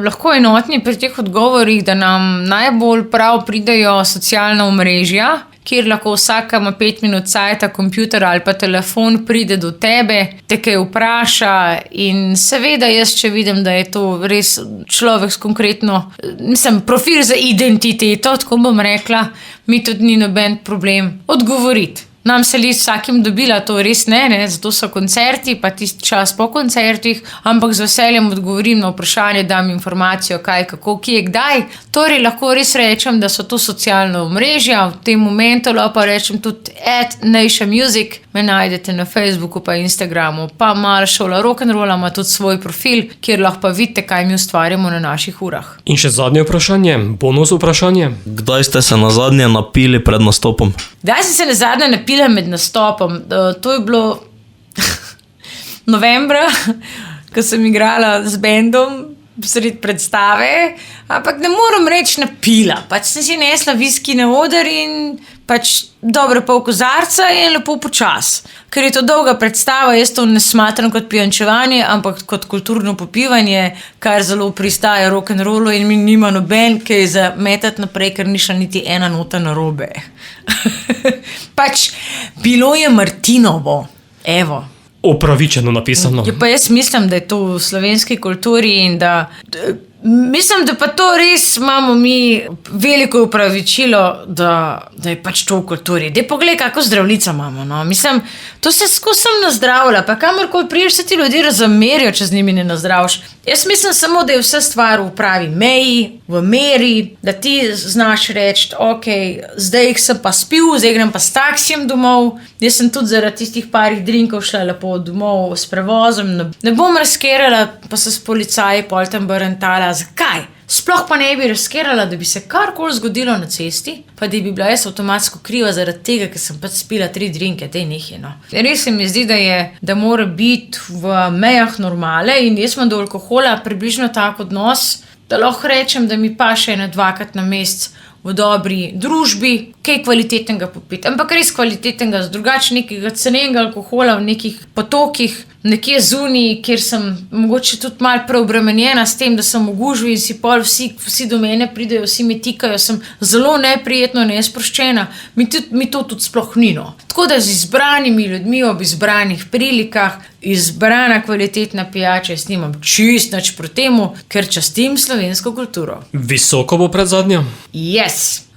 lahko enotni pri teh odgovorih, da nam najbolj prav pridejo socialna omrežja, kjer lahko vsaka ima 5 minut cajta, kompjuter ali pa telefon pride do tebe, te kaj vpraša in seveda jaz, če vidim, da je to res človek s konkretno, profil za identiteto, tako bom rekla, mi tudi ni noben problem odgovoriti. Nam se li s vsakim dobila, to res ne, zato so koncerti, pa tisti čas po koncertih, ampak z veseljem odgovorim na vprašanje, dam informacijo, kaj, kako, kje, kdaj. Torej lahko res rečem, da so to socialna omrežja, v tem momentu lahko rečem tudi @NationMusic, me najdete na Facebooku pa Instagramu, pa Mala šola rock'n'rolla ima tudi svoj profil, kjer lahko pa vidite, kaj mi ustvarjamo na naših urah. In še zadnje vprašanje, bonus vprašanje. Kdaj ste se nazadnje napili pred nastopom? Kdaj sem se nazadnje napila med nastopom? To je bilo novembra, ko sem igrala z bendom sredi predstave, ampak ne moram reči napila. Pač sem si nesla viski na oder in pač dobro pol kozarca in lepo počas. Ker je to dolga predstava, jaz to ne smatram kot pijančevanje, ampak kot kulturno popivanje, kar zelo pristaja rock'n'rollu in mi nima noben kaj za metati naprej, ker ni šla niti ena nota narobe. Pač bilo je Martinovo, evo. Opravičeno napisano. Pa jaz mislim, da je to v slovenski kulturi in da mislim, da pa to res imamo mi veliko upravičilo, da je pač to v kulturi. Dej poglej, kako zdravljica imamo, no. Mislim, to se skozi sem nazdravila, pa kamorkoli priješ, se ti ljudje razumerijo, če z njimi ne nazdraviš. Jaz mislim samo, da je vse stvar v pravi meji, v meri, da ti znaš reči, ok, zdaj jih sem pa spil, zdaj grem pa s taksijem domov. Jaz sem tudi zaradi tistih parih drinkov šla lepo domov s prevozom. Ne bom razkerala, pa se s policaji pol tam barantala. Zakaj? Sploh pa ne bi razkerala, da bi se karkoli zgodilo na cesti, pa da bi bila jaz avtomatsko kriva zaradi tega, ker sem pač spila 3 drinke, tej nehaj, no. Res se mi zdi, da mora biti v mejah normale in jaz imam do alkohola približno tak odnos, da lahko rečem, da mi paše 2-krat na mesec v dobri družbi, kaj kvalitetnega popiti. Ampak res kvalitetnega, drugače nekega cenenega alkohola v nekih potokih, nekje zunaj, kjer sem mogoče tudi malo preobremenjena s tem, da sem v gužvi in si pol vsi do mene pridejo, vsi me tikajo, sem zelo neprijetno nesproščena. Mi to tudi sploh ni, no. Tako da z izbranimi ljudmi ob izbranih prilikah, izbrana kvalitetna pijača, jaz nimam čist nič proti temu, ker častim slovensko kulturo. Visoko bo pred zadnjo? Yes.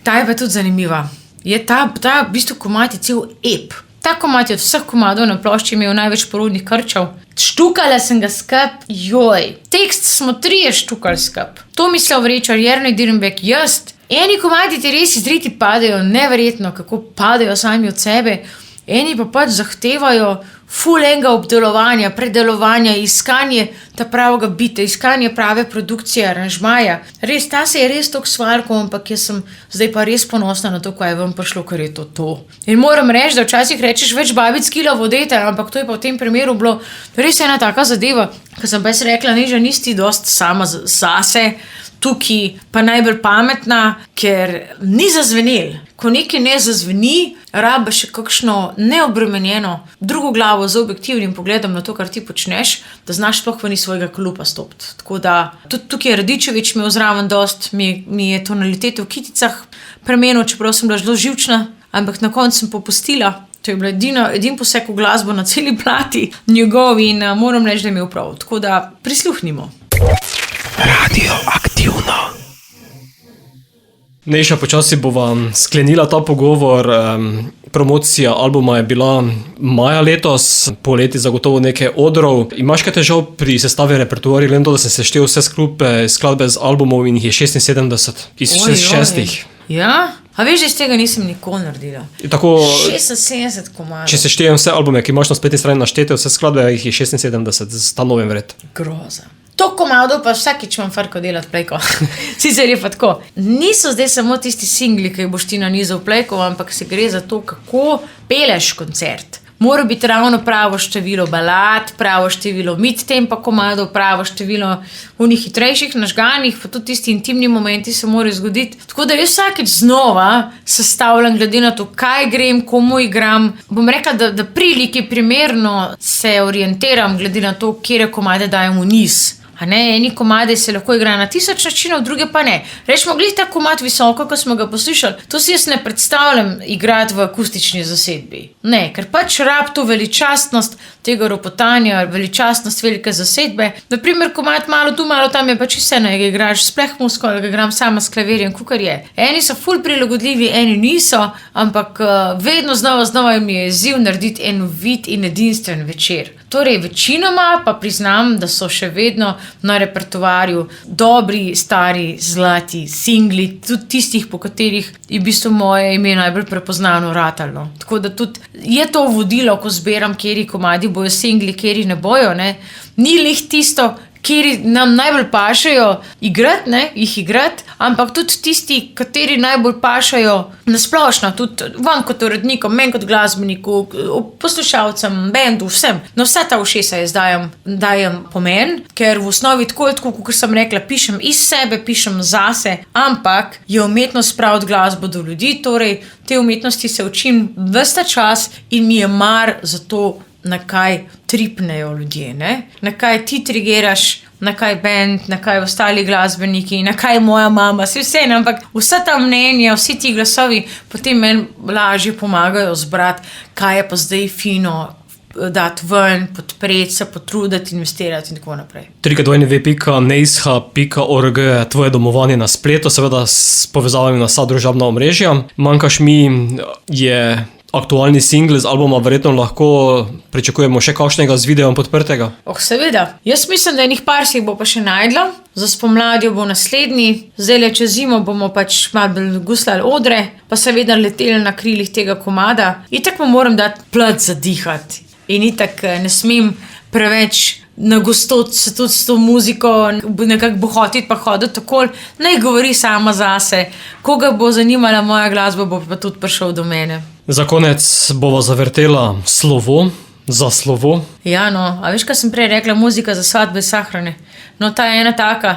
Ta je pa tudi zanimiva. Je ta v bistvu komad je cel ep. Ta komad je od vseh komadov na plošči imel največ porodnih krčev. Štukala sem ga skup, joj. Tekst smo 3 štukali skup. To Tomislav Vrečar, Jernej Dirnbek, jaz. Eni komadi ti res izriti padejo, neverjetno, kako padejo sami od sebe. Eni pa pač zahtevajo ful enega obdelovanja, predelovanja, iskanje ta pravega bita, iskanje prave produkcije, aranžmaja. Res, ta se je res toliko svalkal, ampak jaz sem zdaj pa res ponosna na to, kaj je vam prišlo, ker je to. In moram reči, da včasih rečeš več babic kila vodete, ampak to je pa v tem primeru bilo res ena taka zadeva, ker sem pa jaz rekla, ne, že nisi dosti sama zase, tukaj pa najbolj pametna, ker ni zazvenel. Ko nekaj ne zazveni, raba še kakšno neobremenjeno drugo glavo z objektivnim pogledom na to, kar ti počneš, da znaš sploh ven iz svojega klupa stopiti. Tako da, tudi tukaj je Radičevič imel zraven dost, mi je tonalitete v kiticah premenil, čeprav sem bila zelo živčna, ampak na koncu sem popustila. To To je bil edin poseg v glasbo na celi plati njegov in moram reči, da je imel prav. Tako da prisluhnimo. Radioaktivno. Nejša, počasi bova sklenila ta pogovor. Promocija albuma je bila maja letos, poleti zagotovo nekaj odrov. Imaš kaj težav pri sestavi repertoarja, glede na to, da sem seštel vse skladbe z albumov in jih je 76 iz 6. Ja? A veš, da iz tega nisem nikoli naredila. Tako, 76 komadov. če seštejem vse albume, ki imaš na spletni strani naštete, vse skladbe, jih je 76, ta novem vred. Groza. To komadov pa vsakič imam farko delati plejko. Sicer je pa tako. Niso zdaj samo tisti singli, ki boš ti nanizal plejko, ampak se gre za to, kako peleš koncert. Mora biti ravno pravo število balad, pravo število mid-tempo komadov, pravo število unih hitrejših nažganih, pa tudi tisti intimni momenti se morajo zgoditi. Tako da jaz vsakič znova sestavljam glede na to, kaj grem, komu igram. Bom rekla, da priliki primerno se orientiram glede na to, kje komade dajem v niz. A ne, eni komade se lahko igra na 1000 načinov, druge pa ne. Rečemo, glih ta komad visoko, ko smo ga poslušali, to si jaz ne predstavljam igrati v akustični zasedbi. Ne, ker pač rab to veličastnost tega ropotanja, veličastnost velike zasedbe. Naprimer, komad malo tu, malo tam je pač vse, ne, ga igraš s plehmusko, ali ga igram sama s klavirjem, kukar je. Eni so ful prilagodljivi, eni niso, ampak vedno znova mi je izziv narediti en vid in edinstven večer. Torej, večinoma pa priznam, da so še vedno na repertoarju dobri, stari, zlati singli, tudi tistih, po katerih je v bistvu moje ime najbolj prepoznano ratalo. Tako da tudi je to vodilo, ko zberam, kateri komadi bojo singli, kateri ne bojo, ne. Ni lih tisto, kateri nam najbolj pašajo jih igrati, ampak tudi tisti, kateri najbolj pašajo nasplošno, tudi vam kot urednikom, meni kot glasbeniku, poslušalcem, bendu, vsem. Na vsa ta ušesa jaz dajem pomen, ker v osnovi tako, kot sem rekla, pišem iz sebe, pišem zase, ampak je umetnost spraviti glasbo do ljudi, torej te umetnosti se učim ves ta čas in mi je mar za to, na kaj tripnejo ljudje, ne? Na kaj ti trigeraš, na kaj band, na kaj ostali glasbeniki, na kaj moja mama, vse, ampak vsa ta mnenja, vsi ti glasovi potem meni lažje pomagajo zbrati, kaj je pa zdaj fino dati ven, podpreti, se potruditi, investirati in tako naprej. www.neisha.org je tvoje domovanje na spletu, seveda s povezavami na vsa družabna omrežja. Manjkaš mi je aktualni singl z albuma, verjetno lahko pričakujemo še kakšnega z videom podprtega? Seveda. Jaz mislim, da enih par si jih bo pa še najdla. Za spomladjo bo naslednji. Zdajle čez zimo bomo pač malo bolj guslali odre, pa seveda leteli na krilih tega komada. Itak mu moram dati plat zadihati. In itak ne smem preveč nagostoti se tudi s to muziko, nekako bohotiti pa hoditi tako, naj govori sama zase. Koga bo zanimala moja glasba, bo pa tudi prišel do mene. Za konec bova zavrtela slovo za slovo. Ja, no, a veš, kaj sem prej rekla, muzika za svadbe sahrane. No, ta je ena taka,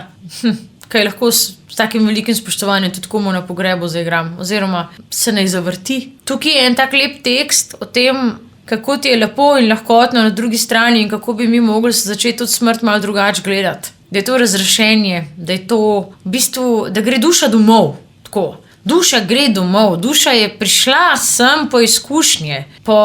kaj lahko s takim velikim spoštovanjem tudi komu na pogrebu zaigram, oziroma se naj zavrti. Tukaj je en tak lep tekst o tem, kako ti je lepo in lahkotno na drugi strani in kako bi mi mogli začeti tudi smrt malo drugače gledati. Da je to razrešenje, da je to v bistvu, da gre duša domov, tako. Duša gre domov, duša je prišla sem po izkušnje, po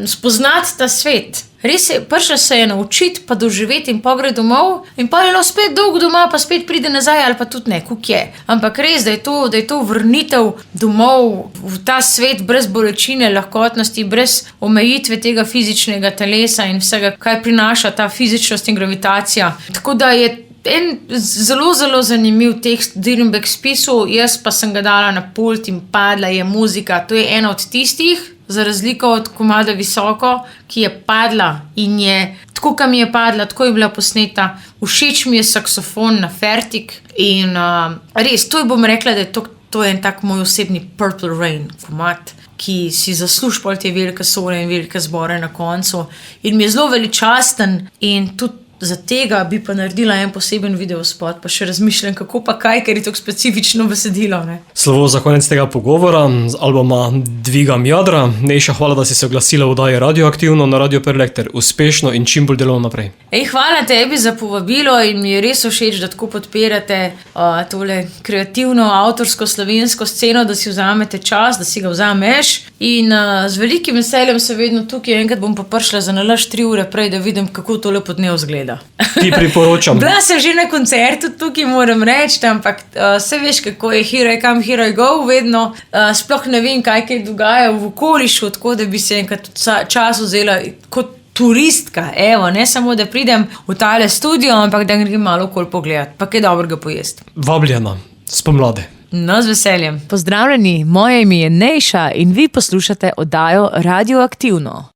spoznati ta svet. Res je, prišla se je naučiti, pa doživeti in pa gre domov in pa je spet dolgo doma, pa spet pride nazaj ali pa tudi ne, kuk je. Ampak res, da je to vrnitev domov v ta svet brez bolečine, lahkotnosti, brez omejitve tega fizičnega telesa in vsega, kaj prinaša ta fizičnost in gravitacija. Tako da je en zelo, zelo zanimiv tekst Dirnbek spisal, jaz pa sem ga dala na pult in padla je muzika. To je ena od tistih, za razliko od komada Visoko, ki je padla in je, tako kot mi je padla, tako je bila posneta. Všeč mi je saksofon na fertik in res, to bom rekla, da je to je en tak moj osebni Purple Rain komad, ki si zasluži pol te velike sole in velike zbore na koncu in mi je zelo veličasten in tudi za tega bi pa naredila en poseben videospot, pa še razmišljam, kako pa kaj, ker je tako specifično besedilo. Ne? Slovo za konec tega pogovora z albuma Dvigam jadra. Nejša, hvala, da si se oglasila v oddaji Radioaktivno na Radio Prlek ter uspešno in čim bolj delovno naprej. Hvala tebi za povabilo in mi je res všeč, da tako podpirate tole kreativno, avtorsko, slovensko sceno, da si vzamete čas, da si ga vzameš. In z velikim veseljem se vedno tukaj, enkrat bom pa prišla za nalaž 3 ure prej, da vidim, kako tole podnev zgleda. Ti priporočam. Bila sem že na koncertu tukaj, moram reči, ampak se veš, kako je here I come, here I go, vedno sploh ne vem, kaj dogaja v okolišu, tako da bi se enkrat čas vzela kot turistka, evo, ne samo, da pridem v tale studio, ampak da grem malo okoli pogledati, pa kaj dobrega pojesti. Vabljena, spomladi. No, z veseljem. Pozdravljeni, moje ime je Nejša in vi poslušate oddajo Radioaktivno.